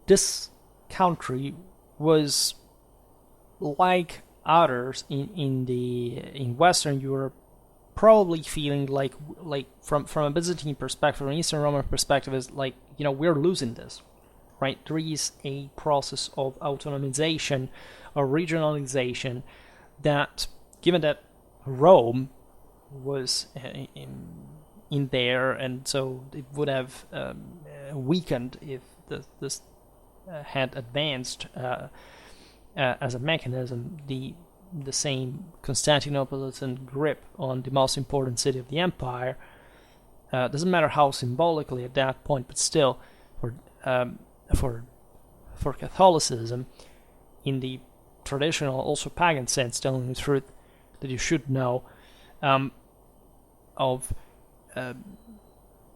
this country was like others in Western Europe, probably feeling like from a Byzantine perspective, an Eastern Roman perspective, is like, we're losing this, right? There is a process of autonomization or regionalization that, given that Rome was in there, and so it would have weakened if this had advanced as a mechanism, the same Constantinopolitan grip on the most important city of the empire. Doesn't matter how symbolically at that point, but still, for Catholicism, in the traditional, also pagan sense, telling the truth that you should know,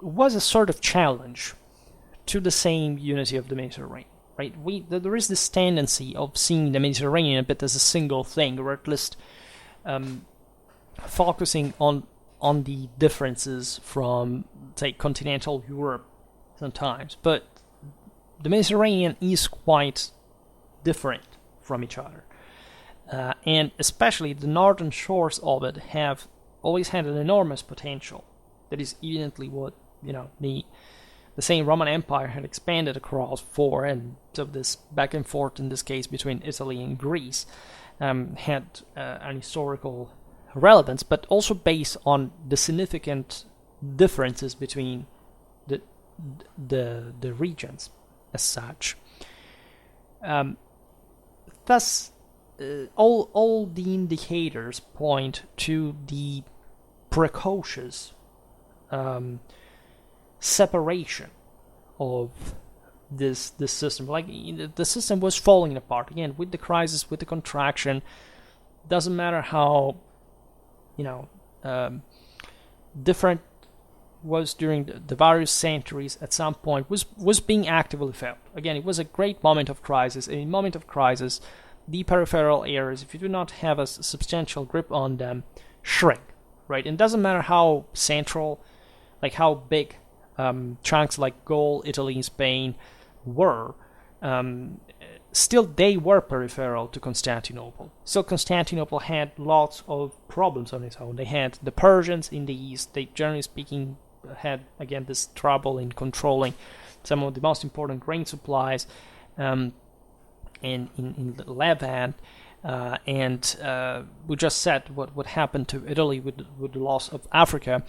was a sort of challenge to the same unity of the Mediterranean. Right, there is this tendency of seeing the Mediterranean a bit as a single thing, or at least focusing on the differences from, say, continental Europe sometimes. But the Mediterranean is quite different from each other, and especially the northern shores of it have always had an enormous potential. That is evidently what the same Roman Empire had expanded across for, and so this back and forth, in this case, between Italy and Greece, had an historical relevance, but also based on the significant differences between the regions as such. Thus, all the indicators point to the precocious separation of this system. Like, the system was falling apart again with the crisis, with the contraction. Doesn't matter how different was during the various centuries. At some point was being actively felt. Again, it was a great moment of crisis. In a moment of crisis, the peripheral areas, if you do not have a substantial grip on them, shrink, right? And it doesn't matter how central, like how big chunks like Gaul, Italy, and Spain were, still they were peripheral to Constantinople. So Constantinople had lots of problems on its own. They had the Persians in the east. They, generally speaking, had, again, this trouble in controlling some of the most important grain supplies in the Levant. And we just said what happened to Italy with the loss of Africa.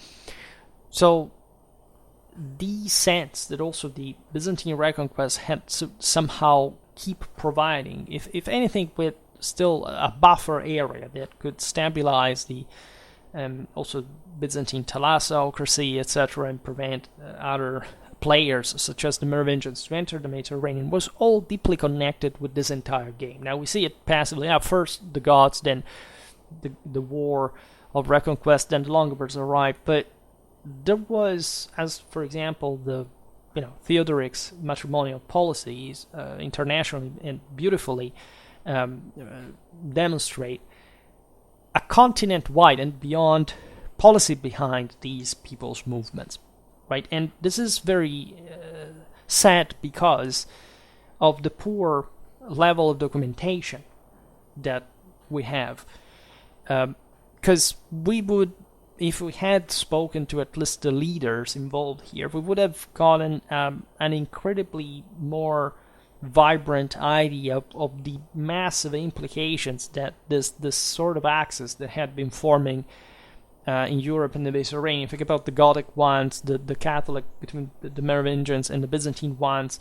So the sense that also the Byzantine reconquest had to somehow keep providing, if anything, with still a buffer area that could stabilize the also Byzantine thalassocracy, etc., and prevent other players such as the Merovingians to enter the Mediterranean, was all deeply connected with this entire game. Now we see it passively. First the Goths, then the war of reconquest, then the Longobards arrived, but there was, as for example, the Theodoric's matrimonial policies internationally and beautifully demonstrate a continent-wide and beyond policy behind these people's movements, right? And this is very sad because of the poor level of documentation that we have, because we would, if we had spoken to at least the leaders involved here, we would have gotten an incredibly more vibrant idea of the massive implications that this sort of axis that had been forming in Europe in the Mediterranean. Think about the Gothic ones, the Catholic between the Merovingians and the Byzantine ones,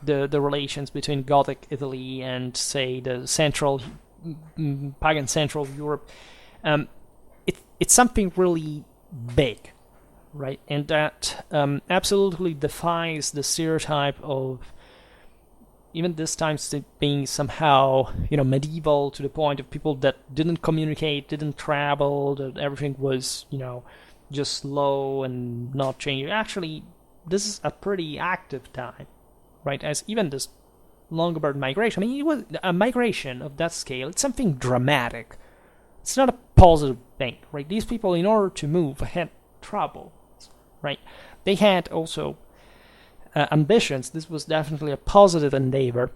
the relations between Gothic Italy and, say, the pagan Central Europe. It's something really big, right? And that absolutely defies the stereotype of even this time being somehow, medieval, to the point of people that didn't communicate, didn't travel, that everything was, just slow and not changing. Actually, this is a pretty active time, right? As even this Longobard migration, it was a migration of that scale. It's something dramatic. It's not a positive thing, right? These people, in order to move, had trouble, right? They had also ambitions. This was definitely a positive endeavor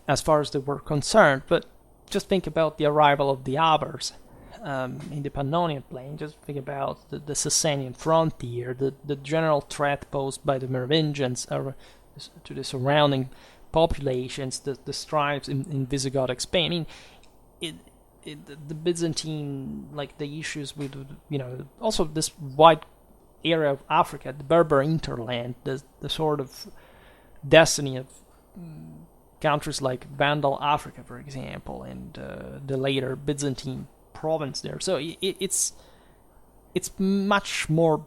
as far as they were concerned, but just think about the arrival of the Avars in the Pannonian plain. Just think about the Sasanian frontier, the general threat posed by the Merovingians to the surrounding populations, the strives in Visigothic Spain. The Byzantine, like the issues with, also this wide area of Africa, the Berber hinterland, the sort of destiny of countries like Vandal Africa, for example, and the later Byzantine province there. So it's much more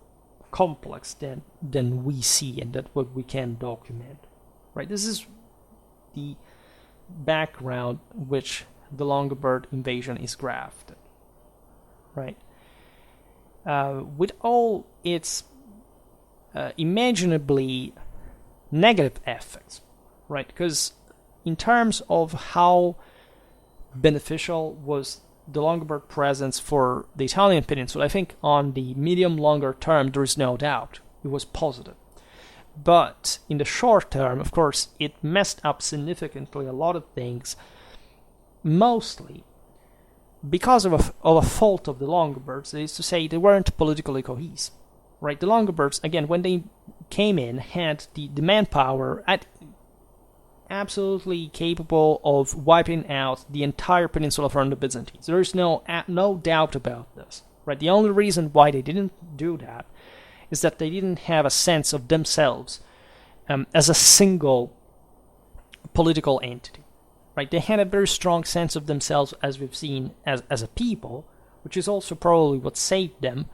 complex than we see, and that's what we can document, right? This is the background which the Longobard invasion is grafted, right? With all its imaginably negative effects, right? Because in terms of how beneficial was the Longobard presence for the Italian peninsula, I think on the medium-longer term, there is no doubt it was positive. But in the short term, of course, it messed up significantly a lot of things, mostly because of a fault of the Longobards. That is to say, they weren't politically cohesive, right? The Longobards, again, when they came in, had the manpower absolutely capable of wiping out the entire peninsula from the Byzantines. There is no doubt about this, right? The only reason why they didn't do that is that they didn't have a sense of themselves as a single political entity, right? They had a very strong sense of themselves, as we've seen, as a people, which is also probably what saved them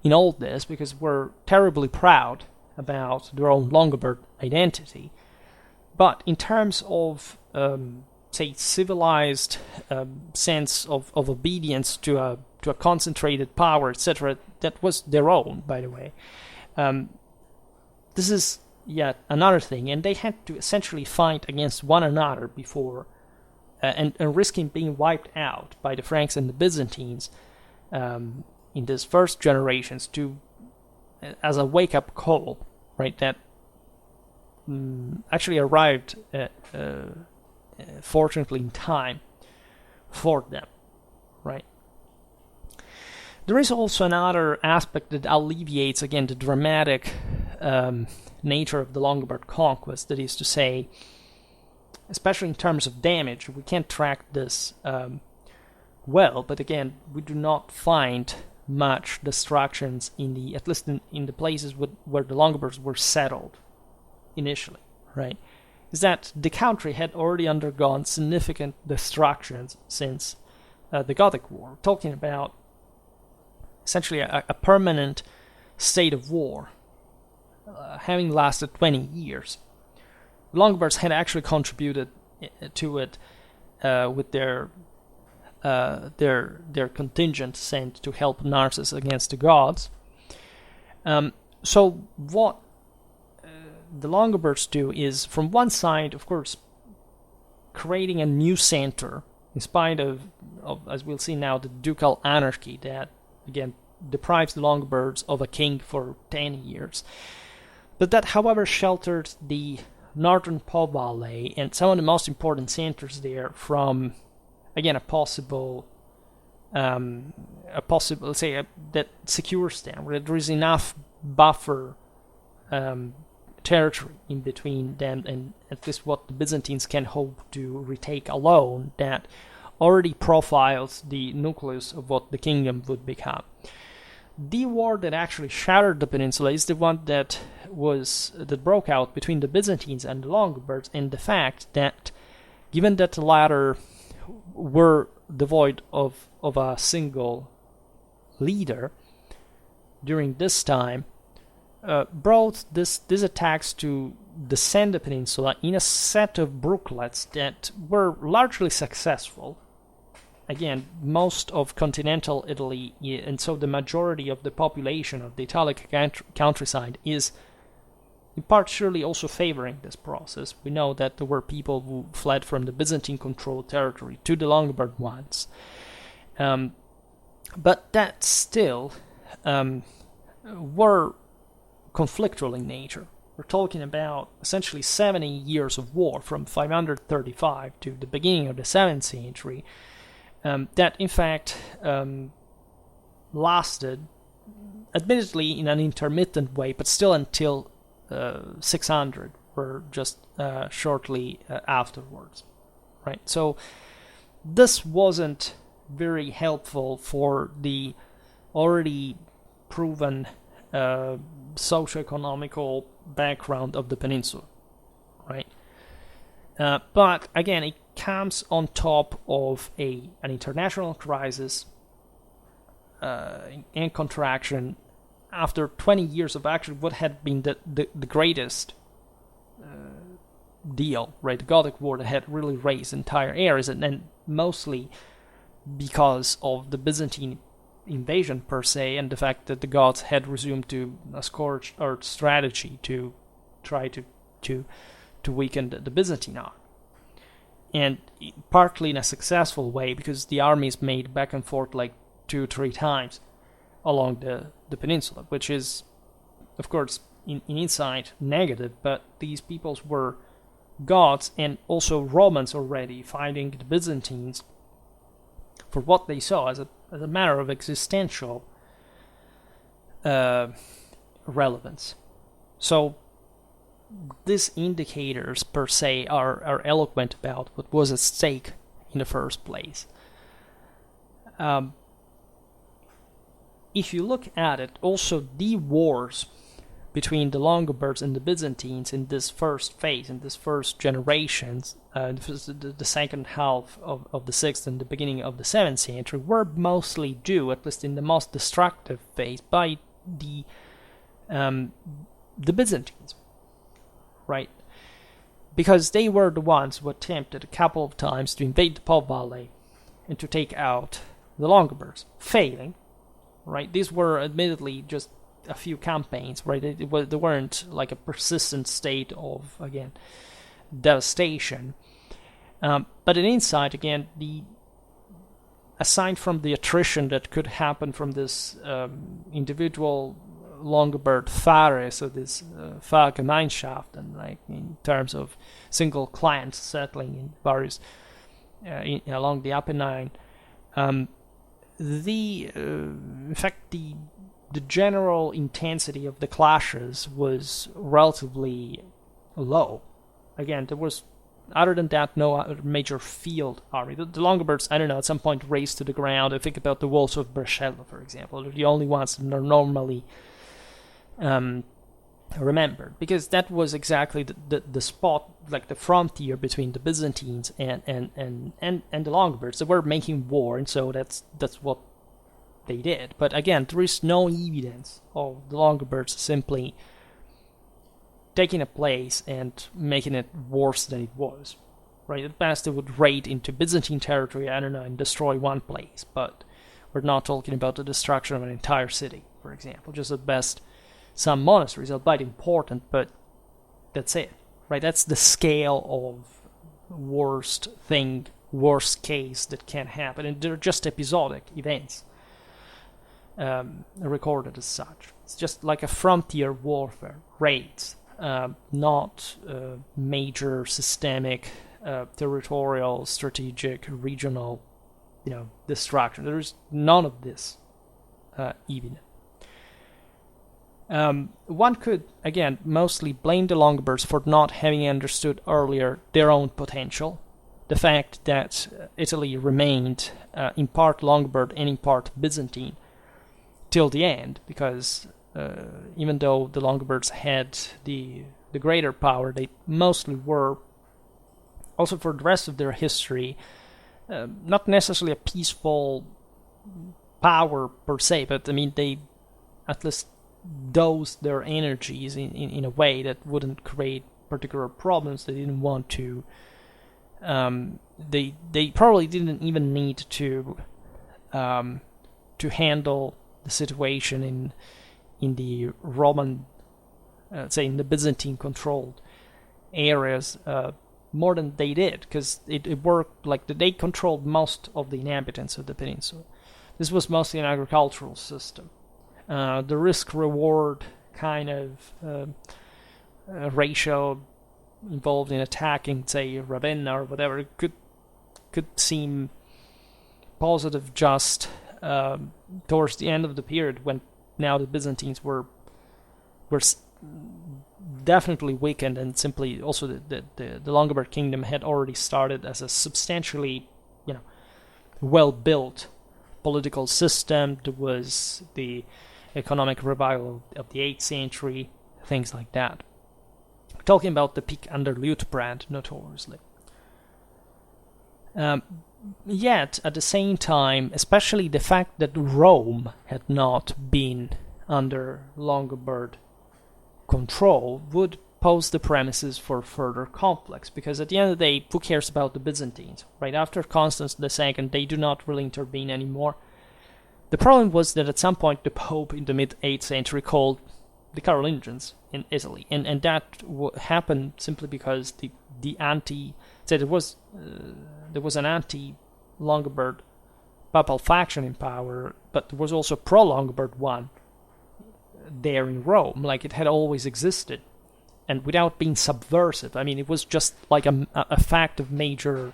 in all this, because we're terribly proud about their own Longobard identity. But in terms of, say, civilized sense of obedience to a concentrated power, etc., that was their own, by the way. This is yet another thing, and they had to essentially fight against one another before, and risking being wiped out by the Franks and the Byzantines in these first generations, as a wake-up call, right? That actually arrived, fortunately, in time for them, right? There is also another aspect that alleviates, again, the dramatic nature of the Longobard conquest. That is to say, especially in terms of damage, we can't track this well, but again, we do not find much destructions at least in the places where the Longobards were settled initially, right? Is that the country had already undergone significant destructions since the Gothic War. We're talking about essentially a permanent state of war, having lasted 20 years. The Longobards had actually contributed to it with their contingent sent to help Narses against the gods. So what the Longobards do is, from one side, of course, creating a new center, in spite of as we'll see now, the ducal anarchy that, again, deprives the Longobards of a king for 10 years. But that, however, sheltered the northern Po Valley and some of the most important centers there from, again, a possible, let's say, that secures them, where there is enough buffer territory in between them, and at least what the Byzantines can hope to retake alone, that already profiles the nucleus of what the kingdom would become. The war that actually shattered the peninsula is the one that broke out between the Byzantines and the Longobards, and the fact that, given that the latter were devoid of a single leader during this time, brought these attacks to descend the peninsula in a set of brooklets that were largely successful. Again, most of continental Italy, and so the majority of the population of the Italic countryside, is in part surely also favoring this process. We know that there were people who fled from the Byzantine-controlled territory to the Longobard ones. But that still were conflictual in nature. We're talking about essentially 70 years of war from 535 to the beginning of the 7th century, that in fact lasted, admittedly in an intermittent way, but still until 600, or just shortly afterwards, right? So this wasn't very helpful for the already proven socio-economical background of the peninsula, right? But again, it comes on top of an international crisis and contraction after 20 years of actually what had been the greatest deal, right? The Gothic War that had really raised entire areas, and mostly because of the Byzantine invasion per se, and the fact that the Goths had resumed to a scorched earth strategy to try to weaken the Byzantine army, and partly in a successful way, because the armies made back and forth like 2-3 times along the peninsula, which is, of course, in insight negative, but these peoples were Goths and also Romans already fighting the Byzantines for what they saw as a matter of existential relevance. So these indicators per se are eloquent about what was at stake in the first place. If you look at it, also the wars between the Longobards and the Byzantines in this first phase, in this first generations, the second half of the 6th and the beginning of the 7th century, were mostly due, at least in the most destructive phase, by the Byzantines, right? Because they were the ones who attempted a couple of times to invade the Po Valley and to take out the Longobards, failing, right? These were admittedly just a few campaigns, right? They weren't like a persistent state of, again, devastation. But in insight, again, aside from the attrition that could happen from this individual Longobard Fare, so this Völkergemeinschaft, and like in terms of single clans settling in various along the Apennine, in fact the general intensity of the clashes was relatively low. Again, there was, other than that, no other major field army. The Longobards, I don't know, at some point razed to the ground. I think about the walls of Brescello, for example. They're the only ones that are normally remembered, because that was exactly the spot, like the frontier between the Byzantines and the Longobards. They were making war, and so that's what they did. But again, there is no evidence of the Longobards simply taking a place and making it worse than it was, right? At best, they would raid into Byzantine territory, I don't know, and destroy one place, but we're not talking about the destruction of an entire city, for example. Just at best, some monasteries, albeit important, but that's it, right? That's the scale of worst case that can happen, and they're just episodic events recorded as such. It's just like a frontier warfare, raids, not major systemic, territorial, strategic, regional, destruction. There is none of this evident. One could, again, mostly blame the Longobards for not having understood earlier their own potential. The fact that Italy remained in part Longobard and in part Byzantine till the end, because even though the Longobards had the greater power, they mostly were, also for the rest of their history, not necessarily a peaceful power per se, but I mean, they at least dosed their energies in a way that wouldn't create particular problems. They didn't want to. They probably didn't even need to handle the situation in the Roman, say in the Byzantine controlled areas more than they did, because it worked like they controlled most of the inhabitants of the peninsula. This was mostly an agricultural system. The risk-reward kind of ratio involved in attacking, say, Ravenna or whatever, could seem positive just towards the end of the period, when now the Byzantines were definitely weakened, and simply also the Longobard kingdom had already started as a substantially, well-built political system. There was the economic revival of the 8th century, things like that. We're talking about the peak under Liutprand, notoriously. Yet, at the same time, especially the fact that Rome had not been under Longobard control would pose the premises for further conflicts, because at the end of the day, who cares about the Byzantines? Right after Constance II, they do not really intervene anymore. The problem was that at some point the Pope in the mid-8th century called the Carolingians in Italy, and that happened simply because there was an anti-Longobard papal faction in power, but there was also a pro-Longobard one there in Rome, like it had always existed, and without being subversive. I mean, it was just like a fact of major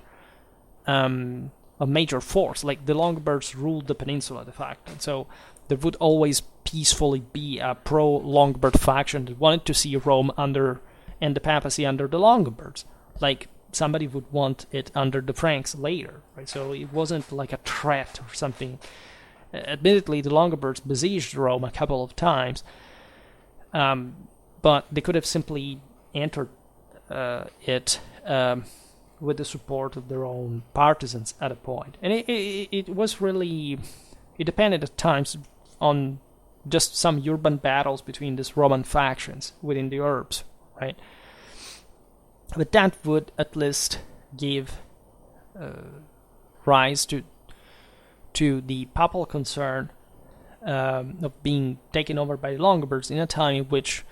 force. Like the Longobards ruled the peninsula de facto, and so there would always peacefully be a pro-Longobard faction that wanted to see Rome under, and the papacy under, the Longobards. Like somebody would want it under the Franks later, right? So it wasn't like a threat or something. Admittedly, the Longobards besieged Rome a couple of times, but they could have simply entered it with the support of their own partisans at a point. And it was really, it depended at times on just some urban battles between these Roman factions within the urbs, right? But that would at least give rise to the papal concern of being taken over by the Longobards in a time in which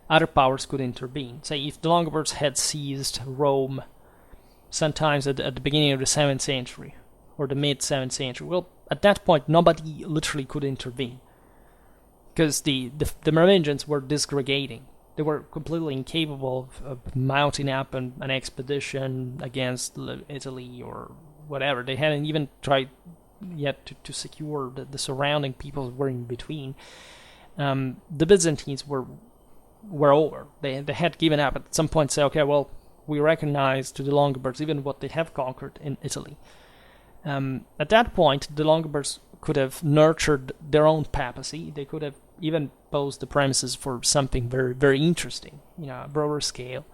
other powers could intervene. Say, if the Longobards had seized Rome sometimes at the beginning of the 7th century, or the mid-7th century, well, at that point, nobody literally could intervene, because the Merovingians were disgregating. They were completely incapable of mounting up an expedition against Italy or whatever. They hadn't even tried yet to secure the surrounding peoples were in between. The Byzantines were over. They had given up at some point. Say, okay, well, we recognize to the Longobards even what they have conquered in Italy. At that point, the Longobards could have nurtured their own papacy. They could have even posed the premises for something very, very interesting, a broader scale.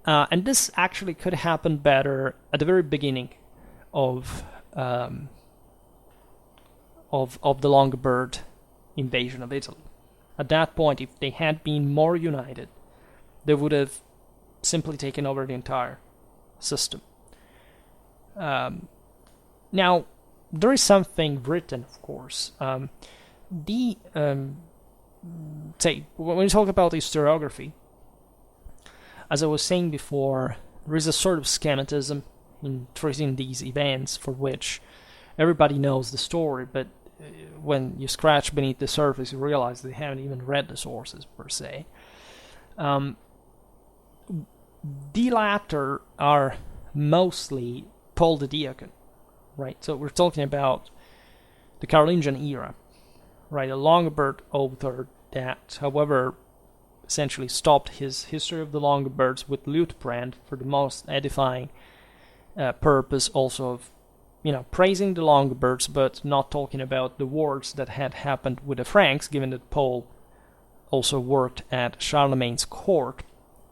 And this actually could happen better at the very beginning of the Longobard invasion of Italy. At that point, if they had been more united, they would have simply taken over the entire system. Now, there is something written, of course. Say, when we talk about historiography, as I was saying before, there is a sort of schematism in treating these events for which everybody knows the story, but when you scratch beneath the surface, you realize they haven't even read the sources, per se. The latter are mostly Paul the Deacon, right? So we're talking about the Carolingian era, right? A Longobard author that, however, essentially stopped his history of the Longobards with Liutprand for the most edifying purpose also of, praising the Longobards, but not talking about the wars that had happened with the Franks, given that Paul also worked at Charlemagne's court,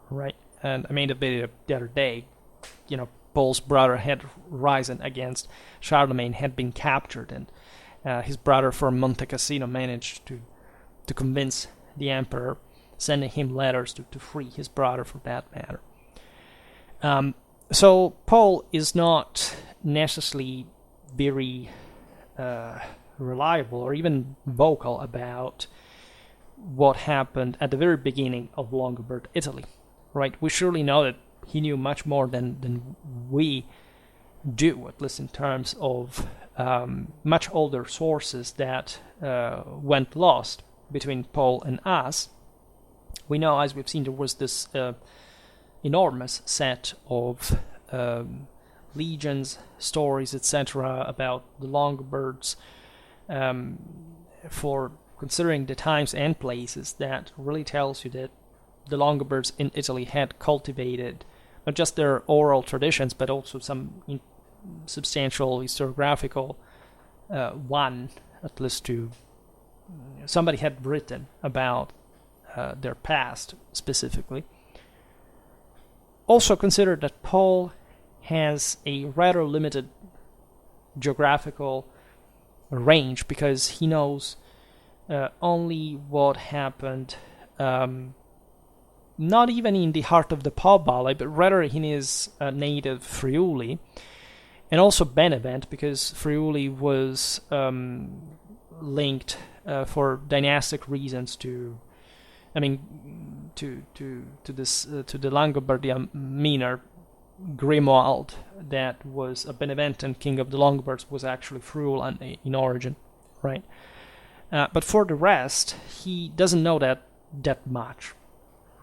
right? And I made a video the other day, Paul's brother had risen against Charlemagne, had been captured, and his brother from Monte Cassino managed to convince the emperor, sending him letters to free his brother for that matter. So Paul is not necessarily very reliable or even vocal about what happened at the very beginning of Longobard Italy, right? We surely know that he knew much more than we do, at least in terms of much older sources that went lost between Paul and us. We know, as we've seen, there was this enormous set of legions, stories, etc., about the Longobards, for considering the times and places, that really tells you that the Longobards in Italy had cultivated not just their oral traditions, but also some substantial historiographical one, at least to somebody had written about their past specifically. Also consider that Paul has a rather limited geographical range, because he knows only what happened not even in the heart of the Po Valley, but rather in his native Friuli, and also Benevent, because Friuli was linked for dynastic reasons to the Langobardia Minor. Grimoald, that was a Beneventan king of the Longobards, was actually Friulan in origin, right? But for the rest, he doesn't know that much,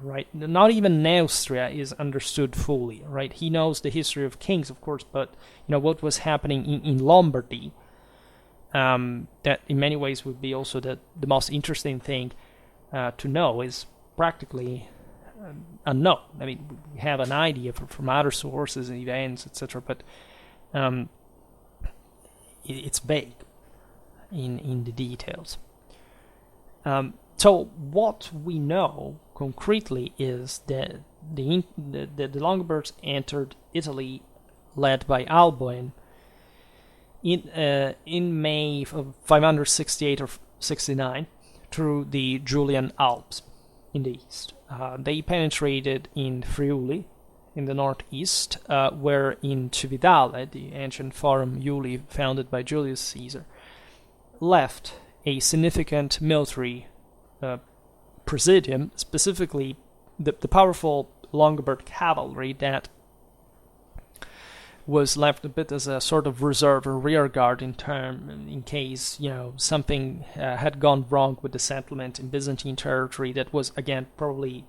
right? Not even Neustria is understood fully, right? He knows the history of kings, of course, but what was happening in Lombardy, that in many ways would be also the most interesting thing to know, is practically unknown. I mean, we have an idea from other sources and events, etc., but it's vague in the details. So what we know concretely is that the Longobards entered Italy, led by Alboin, in May of 568 or 69, through the Julian Alps in the east. They penetrated in Friuli, in the northeast, where in Cividale, the ancient Forum Iuli founded by Julius Caesar, left a significant military presidium, specifically the powerful Longobard cavalry that was left a bit as a sort of reserve or rear guard in case something had gone wrong with the settlement in Byzantine territory that was, again, probably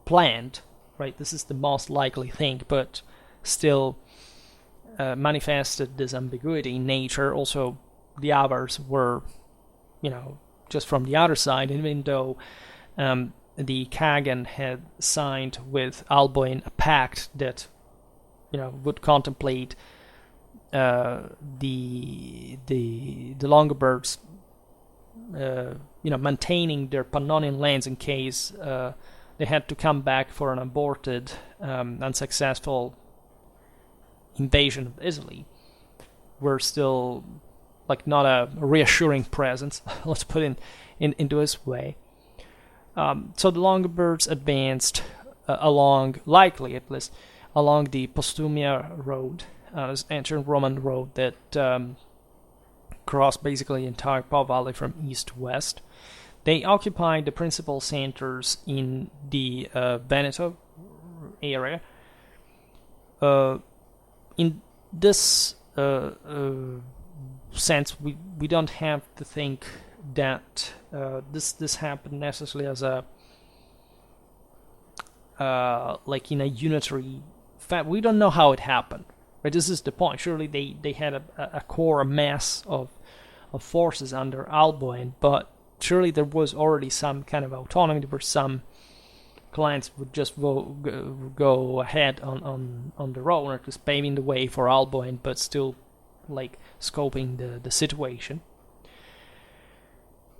planned, right? This is the most likely thing, but still manifested this ambiguity in nature. Also, the Avars were, just from the other side, even though the Kagan had signed with Alboin a pact that would contemplate the Longobards, maintaining their Pannonian lands in case they had to come back for an aborted, unsuccessful invasion of Italy, were still not a reassuring presence. Let's put it into this way. So the Longobards advanced likely at least, along the Postumia Road, this ancient Roman road that crossed basically the entire Po Valley from east to west. They occupied the principal centers in the Veneto area. In this sense, we don't have to think that this happened necessarily as a in a unitary fact. We don't know how it happened, right? This is the point. Surely they had a core, a mass of forces under Alboin, but surely there was already some kind of autonomy. There were some clients would just go ahead on their own, or just paving the way for Alboin, but still like scoping the situation.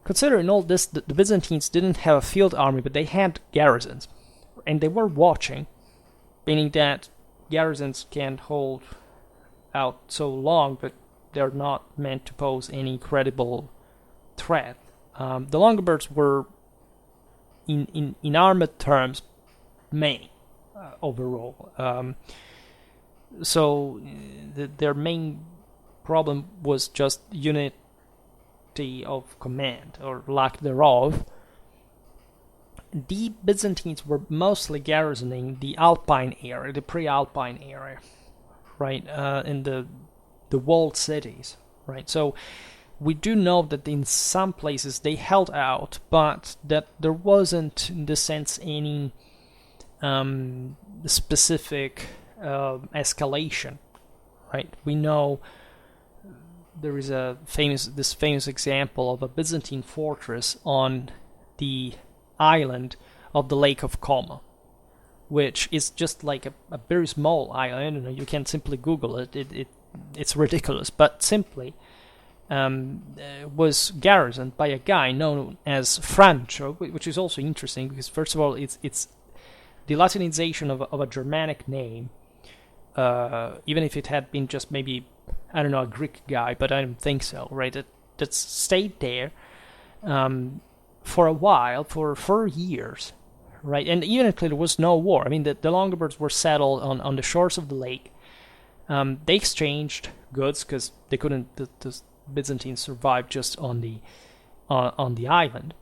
Considering all this, the Byzantines didn't have a field army, but they had garrisons, and they were watching, meaning that garrisons can't hold out so long, but they're not meant to pose any credible threat. The Longobards were, in armored terms, main overall. So their main problem was just unity of command, or lack thereof. The Byzantines were mostly garrisoning the Alpine area, the pre-Alpine area, right, in the walled cities, right? So we do know that in some places they held out, but that there wasn't, in this sense, any specific escalation, right? We know there is this famous example of a Byzantine fortress on the island of the Lake of Como, which is just like a very small island. You can simply Google it. It's ridiculous, but simply was garrisoned by a guy known as Francio, which is also interesting because, first of all, it's the Latinization of a Germanic name, even if it had been just maybe, I don't know, a Greek guy, but I don't think so, right? That stayed there for a while, for 4 years, right? And even if there was no war, I mean, the Longobards were settled on the shores of the lake. They exchanged goods because they couldn't. The Byzantines survived just on the island.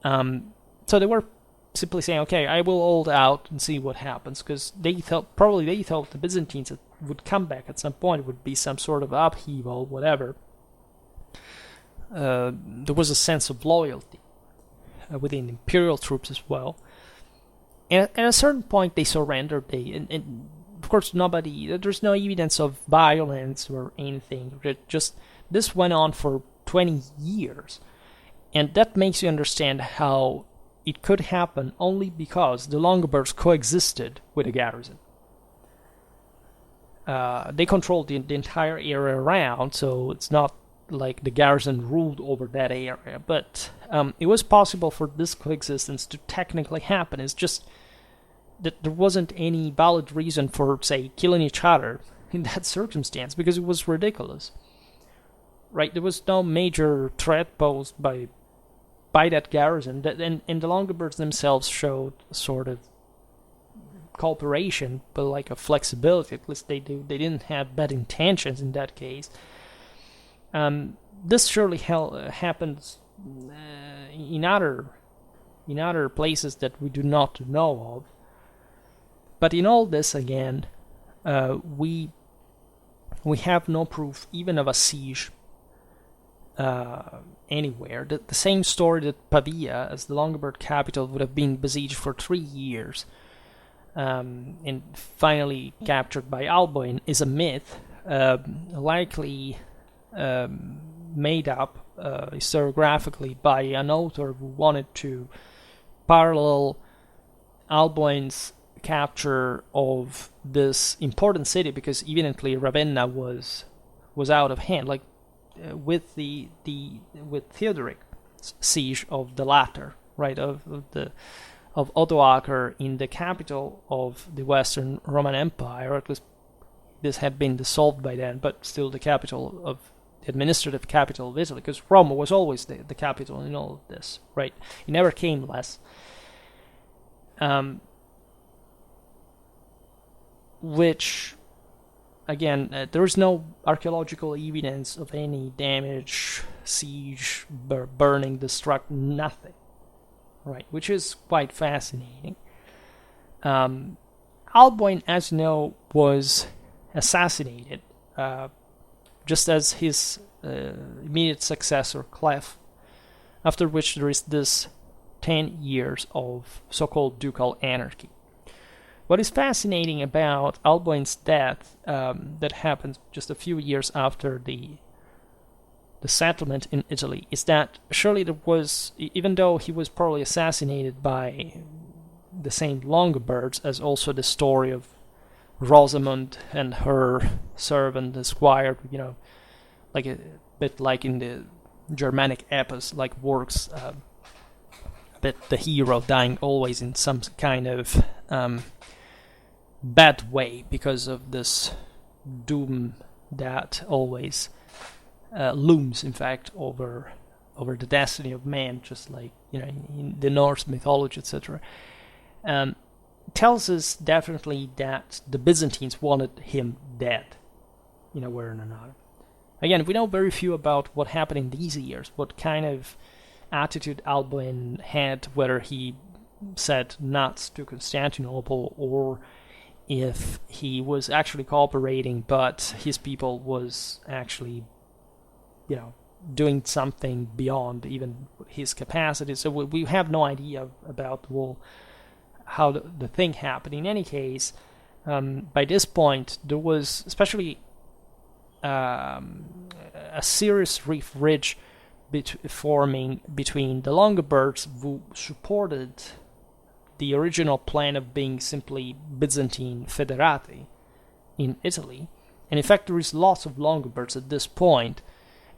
So they were simply saying, "Okay, I will hold out and see what happens," because they thought the Byzantines would come back at some point. It would be some sort of upheaval, whatever. There was a sense of loyalty within imperial troops as well. And at a certain point, they surrendered. And of course, there's no evidence of violence or anything. This went on for 20 years. And that makes you understand how it could happen only because the Longobards coexisted with a garrison. They controlled the entire area around, so it's not like the garrison ruled over that area. But it was possible for this coexistence to technically happen. It's just that there wasn't any valid reason for, say, killing each other in that circumstance, because it was ridiculous. Right? There was no major threat posed by that garrison, and the Longobards themselves showed sort of cooperation, but like a flexibility. At least they didn't have bad intentions in that case. This surely happens in other places that we do not know of. But in all this, again, we have no proof even of a siege anywhere. The same story that Pavia, as the Longobard capital, would have been besieged for 3 years and finally captured by Alboin, is a myth, likely made up historiographically by an author who wanted to parallel Alboin's capture of this important city, because evidently Ravenna was out of hand, like with Theodoric's siege of the latter, right, of Odoacer in the capital of the Western Roman Empire, or at least this had been dissolved by then, but still the capital of the administrative capital of Italy, because Rome was always the capital in all of this, right? It never came less. Which, again, there is no archaeological evidence of any damage, siege, burning, destruction, nothing, right? Which is quite fascinating. Alboin, as you know, was assassinated, just as his immediate successor, Clef, after which there is this 10 years of so-called ducal anarchy. What is fascinating about Alboin's death, that happened just a few years after the the settlement in Italy is that surely there was, even though he was probably assassinated by the same Longobards, as also the story of Rosamund and her servant, the squire, like a bit like in the Germanic epos, like works a bit the hero dying always in some kind of bad way because of this doom that always looms, in fact, over the destiny of man, just like in the Norse mythology, etc. Tells us definitely that the Byzantines wanted him dead, in a way or another. Again, we know very few about what happened in these years, what kind of attitude Alboin had, whether he said nuts to Constantinople or if he was actually cooperating, but his people was actually doing something beyond even his capacity. So we have no idea about how the thing happened. In any case, by this point, there was especially a serious reef ridge forming between the Longobards, who supported the original plan of being simply Byzantine federati in Italy. And in fact, there is lots of Longobards at this point,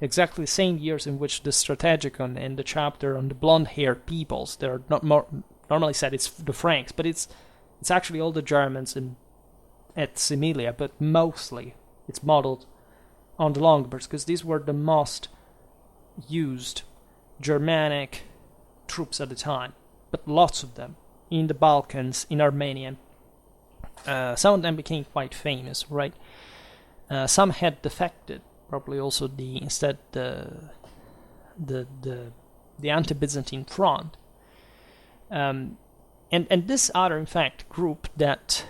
exactly the same years in which the Strategicon and the chapter on the blonde-haired peoples, they're not more normally said it's the Franks, but it's actually all the Germans at Similia, but mostly it's modeled on the Longobards, because these were the most used Germanic troops at the time, but lots of them in the Balkans, in Armenia. Some of them became quite famous, right? Some had defected, probably also the anti-Byzantine front. And this other, in fact, group that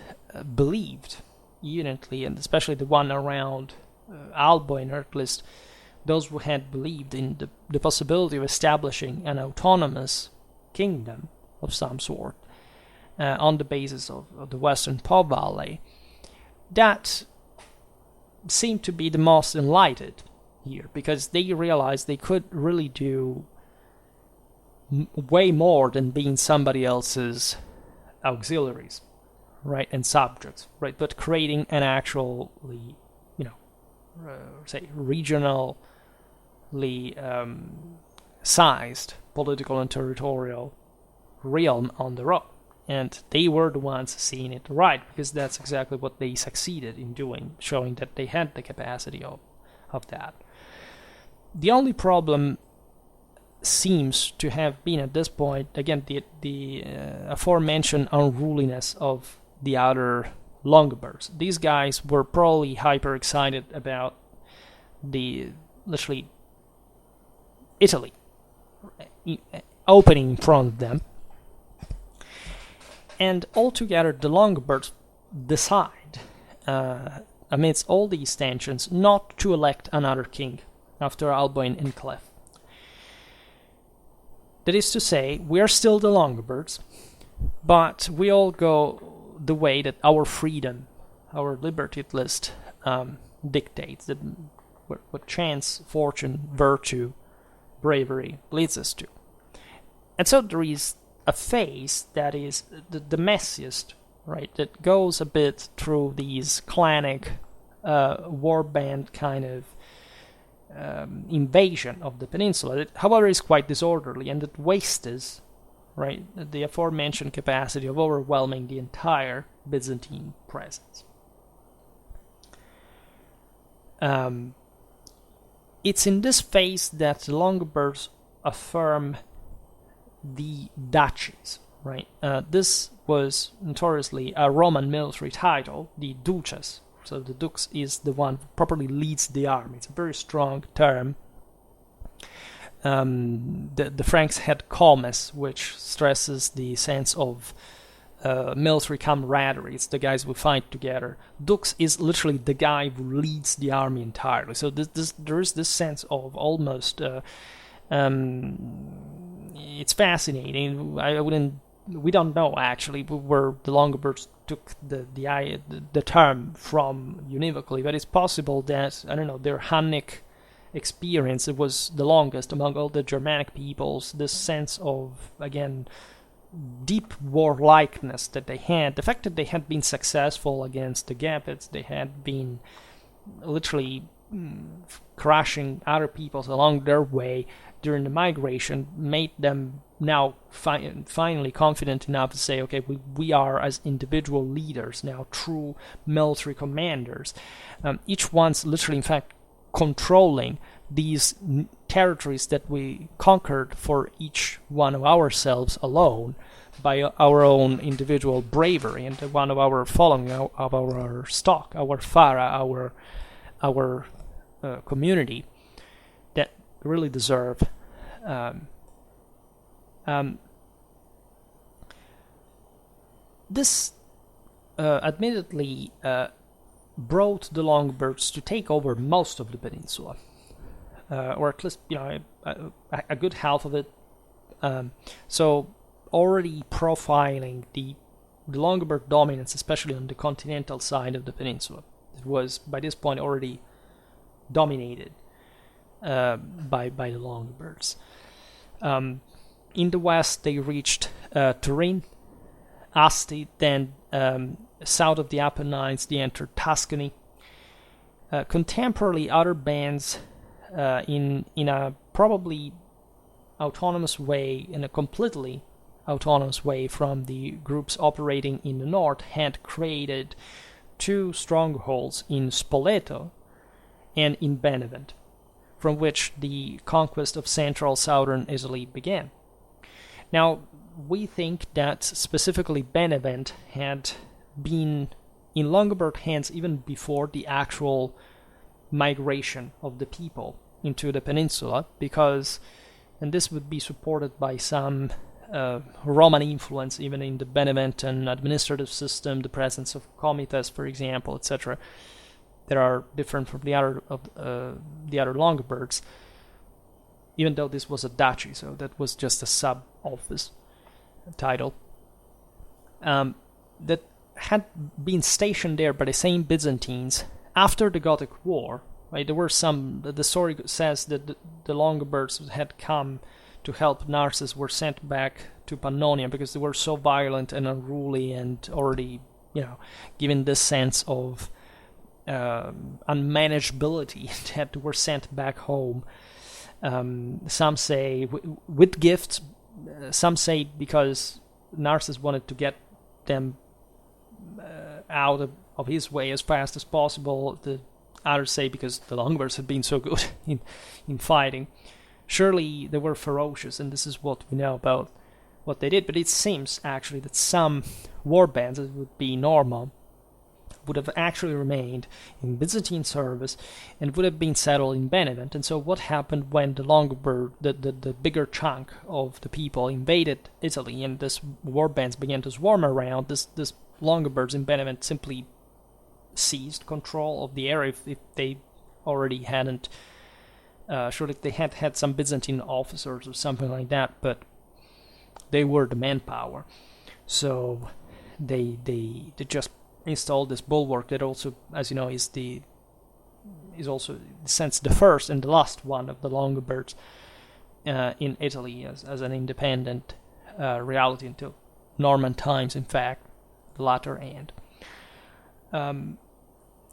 believed unitly, and especially the one around Alboin, or at least those who had believed in the possibility of establishing an autonomous kingdom of some sort on the basis of the Western Po Valley, that seemed to be the most enlightened here, because they realized they could really do way more than being somebody else's auxiliaries, right, and subjects, right, but creating an actually, say, regionally sized political and territorial realm on their own. And they were the ones seeing it right, because that's exactly what they succeeded in doing, showing that they had the capacity of that. The only problem seems to have been at this point, again, the aforementioned unruliness of the other Longobards. These guys were probably hyper excited about literally Italy opening in front of them. And altogether, the Longobards decide, amidst all these tensions, not to elect another king after Alboin and Clef. That is to say, we are still the Longobards, but we all go the way that our freedom, our liberty at least, dictates, that what chance, fortune, virtue, bravery leads us to. And so there is a phase that is the messiest, right, that goes a bit through these clanic warband kind of invasion of the peninsula, that, however, is quite disorderly, and that wastes, right, the aforementioned capacity of overwhelming the entire Byzantine presence. It's in this phase that the Longobards affirm the Duchies, right? This was notoriously a Roman military title, the Duches. So the Dux is the one who properly leads the army. It's a very strong term. The Franks had comes, which stresses the sense of military camaraderie. It's the guys who fight together. Dux is literally the guy who leads the army entirely. So there is this sense of almost... it's fascinating. We don't know actually where the Longobards took the term from univocally, but it's possible that, I don't know, their Hunnic experience. It was the longest among all the Germanic peoples. This sense of, again, deep warlikeness that they had, the fact that they had been successful against the Gepids, they had been literally crushing other peoples along their way during the migration, made them now finally confident enough to say, okay, we are as individual leaders now, true military commanders. Each one's literally, in fact, controlling these territories that we conquered for each one of ourselves alone by our own individual bravery and one of our following of our stock, our fara, our community that really deserve this admittedly brought the Longobards to take over most of the peninsula, or at least a good half of it. So already profiling the Longobard dominance, especially on the continental side of the peninsula. It was by this point already dominated by the Longobards. In the west, they reached Turin, Asti, then south of the Apennines, they entered Tuscany. Contemporarily, other bands in a probably autonomous way, in a completely autonomous way from the groups operating in the north, had created two strongholds in Spoleto and in Benevent, from which the conquest of central southern Italy began. Now, we think that specifically Benevent had been in Longobard hands even before the actual migration of the people into the peninsula, because, and this would be supported by some Roman influence even in the Beneventan administrative system, the presence of comites, for example, etc., that are different from the other Longobards, even though this was a duchy, so that was just a sub-office title, that had been stationed there by the same Byzantines after the Gothic War. Right? There were some, the story says that the Longobards had come to help Narses, were sent back to Pannonia because they were so violent and unruly and already, given this sense of unmanageability that were sent back home. Some say with gifts, some say because Narses wanted to get them out of his way as fast as possible. The others say because the Longobards had been so good in fighting. Surely they were ferocious, and this is what we know about what they did. But it seems actually that some war bands, as would be normal, would have actually remained in Byzantine service and would have been settled in Benevent. And so what happened when the Longobard, the bigger chunk of the people invaded Italy and this war bands began to swarm around, this Longobards in Benevent simply seized control of the area if they already hadn't. Surely they had some Byzantine officers or something like that, but they were the manpower. So they just installed this bulwark that also, as you know, is also in a sense the first and the last one of the Longobards in Italy as an independent reality until Norman times, in fact, the latter end.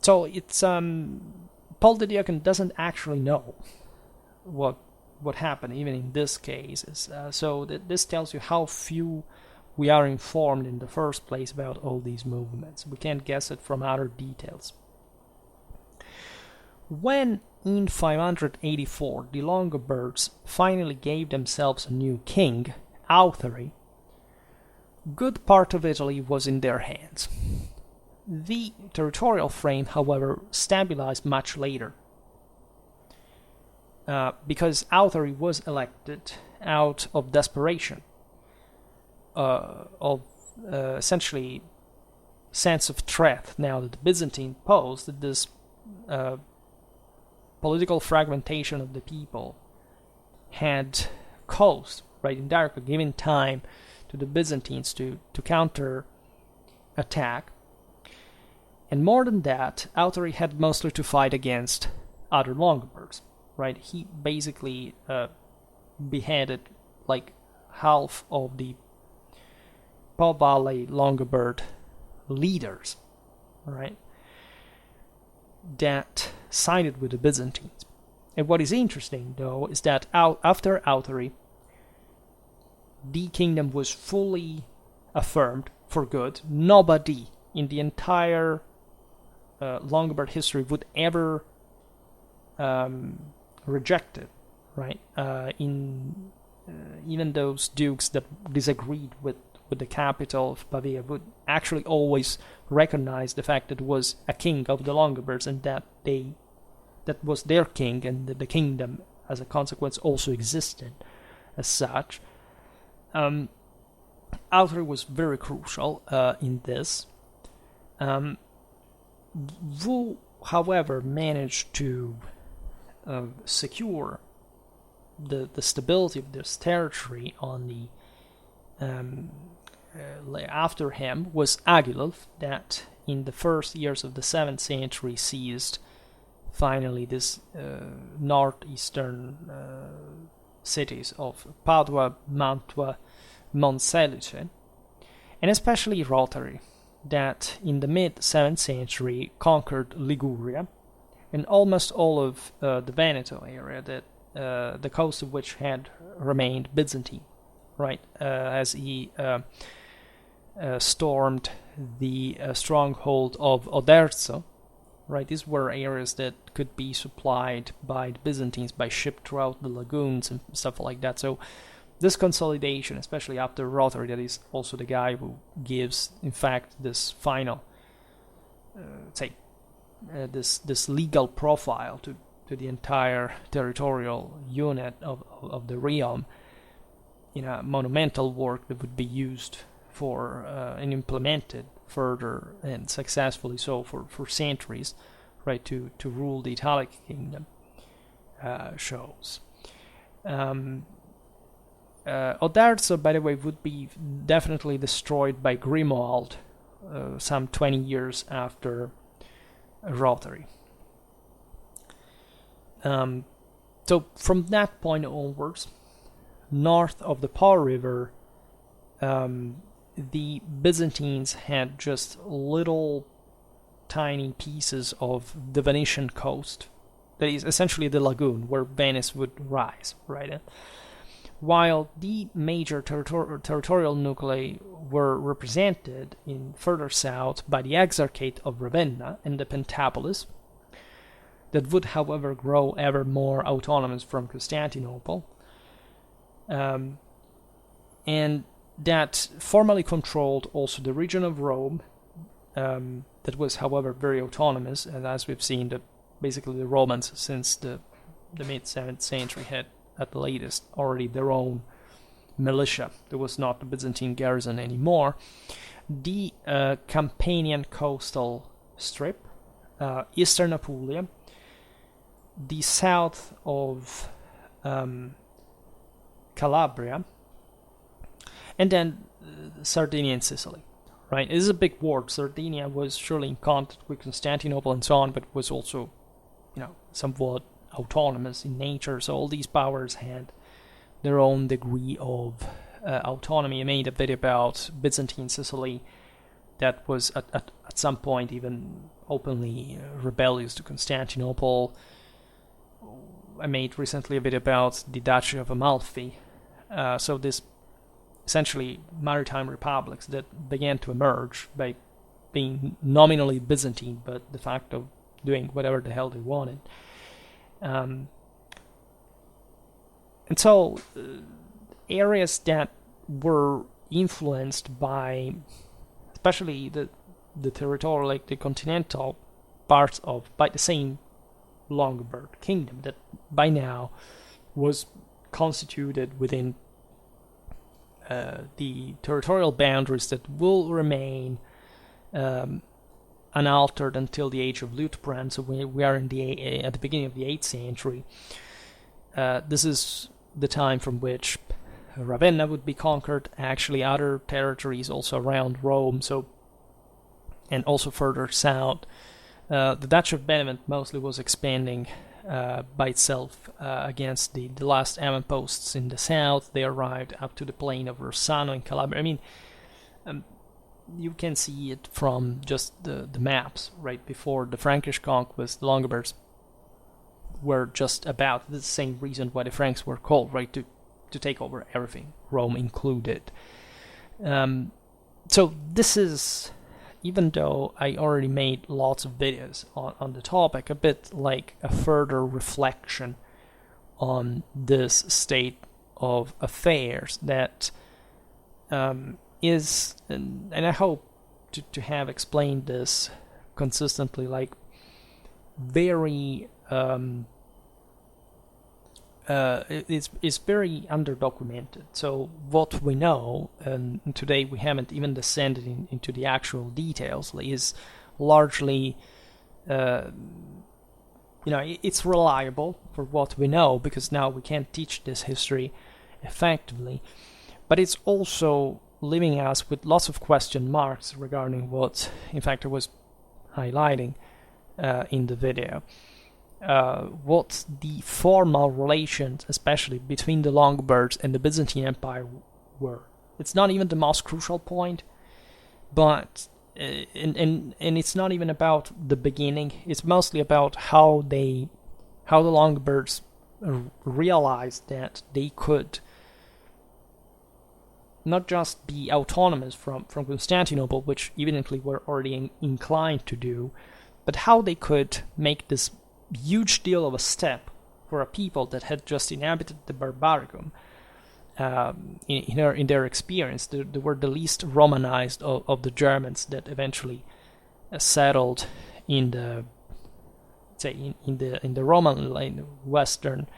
So it's Paul the Deacon doesn't actually know what happened, even in this case. So this tells you how few we are informed in the first place about all these movements. We can't guess it from other details. When in 584 the Longobards finally gave themselves a new king, Authari, good part of Italy was in their hands. The territorial frame, however, stabilized much later, because Authari was elected out of desperation, of essentially sense of threat now that the Byzantine posed, that this political fragmentation of the people had caused, right, indirectly giving time to the Byzantines to counter attack. And more than that, Authari had mostly to fight against other Longobards. right? He basically beheaded like half of the Po Valley Longobard leaders, right, that sided with the Byzantines. And what is interesting, though, is that after Authority, the kingdom was fully affirmed for good. Nobody in the entire Longobard history would ever reject it, right? Even those dukes that disagreed with the capital of Pavia would actually always recognize the fact that it was a king of the Longobards, and that was their king, and the kingdom, as a consequence, also existed as such. Authority was very crucial in this. Wu, however, managed to secure the stability of this territory on the after him was Agilulf, that in the first years of the 7th century seized finally this northeastern cities of Padua, Mantua, Monselice, and especially Rotary, that in the mid-7th century conquered Liguria and almost all of the Veneto area, that the coast of which had remained Byzantine, right, as he stormed the stronghold of Oderzo, right? These were areas that could be supplied by the Byzantines by ship throughout the lagoons and stuff like that. So this consolidation, especially after Rotary, that is also the guy who gives, in fact, this final, this legal profile to the entire territorial unit of the realm, in a monumental work that would be used for and implemented further and successfully so for centuries, right, to rule the Italic kingdom, shows. Oderzo, by the way, would be definitely destroyed by Grimoald some 20 years after Rotary. So from that point onwards, north of the Po River, the Byzantines had just little tiny pieces of the Venetian coast, that is essentially the lagoon where Venice would rise, right? While the major territorial nuclei were represented in further south by the Exarchate of Ravenna and the Pentapolis, that would, however, grow ever more autonomous from Constantinople, and that formally controlled also the region of Rome, that was, however, very autonomous, and as we've seen, that basically the Romans, since the mid-7th century, had at the latest already their own militia. There was not the Byzantine garrison anymore. The Campanian coastal strip, eastern Apulia, the south of Calabria, and then Sardinia and Sicily, right? It is a big word. Sardinia was surely in contact with Constantinople and so on, but was also, somewhat autonomous in nature. So all these powers had their own degree of autonomy. I made a bit about Byzantine Sicily that was at some point even openly rebellious to Constantinople. I made recently a bit about the Duchy of Amalfi. So this essentially maritime republics that began to emerge by being nominally Byzantine, but de facto doing whatever the hell they wanted. And so areas that were influenced by, especially the territorial, like the continental parts by the same Longobard kingdom that by now was constituted within the territorial boundaries that will remain unaltered until the age of Liutprand. So we are at the beginning of the 8th century. This is the time from which Ravenna would be conquered, actually other territories also around Rome, and also further south. The Duchy of Benevent mostly was expanding by itself against the last avant-posts in the south. They arrived up to the plain of Rossano in Calabria. I mean, you can see it from just the maps, right? Before the Frankish conquest, the Longobards were just about the same reason why the Franks were called, right? To take over everything, Rome included. So this is, even though I already made lots of videos on the topic, a bit like a further reflection on this state of affairs that is, and I hope to have explained this consistently, like very it's very underdocumented. So what we know, and today we haven't even descended into the actual details, is largely, it's reliable for what we know, because now we can teach this history effectively, but it's also leaving us with lots of question marks regarding what, in fact, I was highlighting in the video. What the formal relations, especially between the Longobards and the Byzantine Empire, were. It's not even the most crucial point, but and it's not even about the beginning. It's mostly about how the Longobards realized that they could not just be autonomous from Constantinople, which evidently were already inclined to do, but how they could make this huge deal of a step for a people that had just inhabited the Barbaricum. In their experience, they were the least Romanized of the Germans that eventually settled in the, say, in the Roman, in the Western,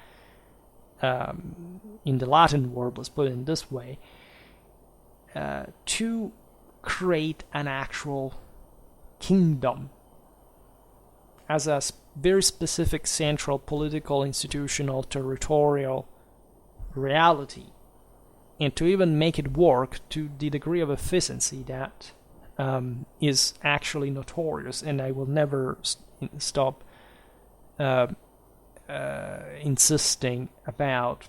in the Latin world, let's put it this way, to create an actual kingdom as a very specific central political, institutional, territorial reality, and to even make it work to the degree of efficiency that is actually notorious, and I will never stop insisting about,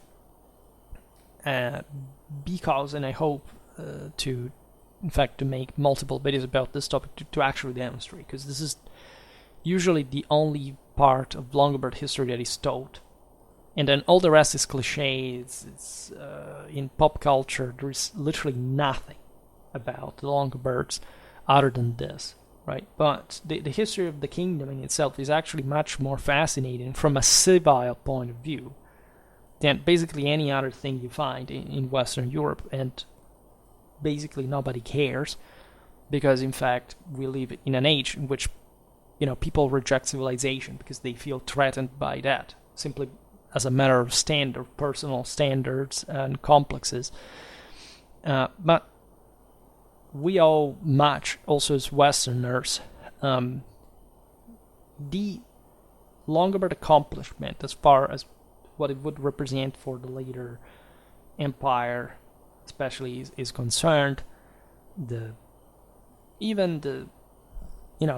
because, and I hope to, in fact, to make multiple videos about this topic to actually demonstrate, because this is usually the only part of Longobard history that is taught, and then all the rest is cliche. It's in pop culture. There is literally nothing about the Longobards other than this, right? But the history of the kingdom in itself is actually much more fascinating from a civil point of view than basically any other thing you find in Western Europe, and basically nobody cares, because in fact we live in an age in which people reject civilization because they feel threatened by that, simply as a matter of personal standards and complexes. But we owe much, also as Westerners, the Longobard accomplishment as far as what it would represent for the later empire, especially, is concerned. The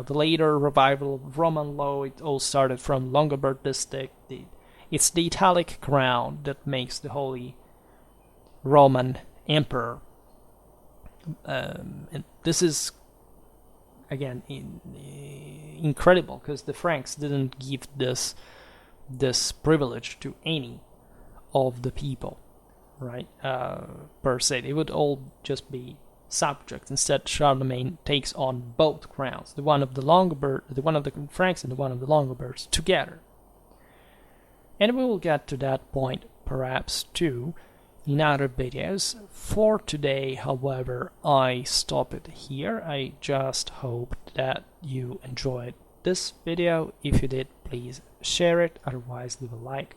later revival of Roman law, it all started from Longobardistic. It's the Italic crown that makes the Holy Roman Emperor. And this is, again, incredible, because the Franks didn't give this privilege to any of the people, right? Per se, they would all just be subjects. Instead, Charlemagne takes on both crowns, the one of the Franks and the one of the Longobards together. And we will get to that point perhaps too in other videos. For today, however, I stop it here. I just hope that you enjoyed this video. If you did, please share it, otherwise leave a like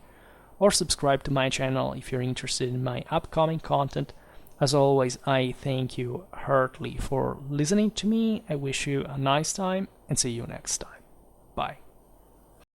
or subscribe to my channel if you're interested in my upcoming content. As always, I thank you heartily for listening to me. I wish you a nice time and see you next time. Bye.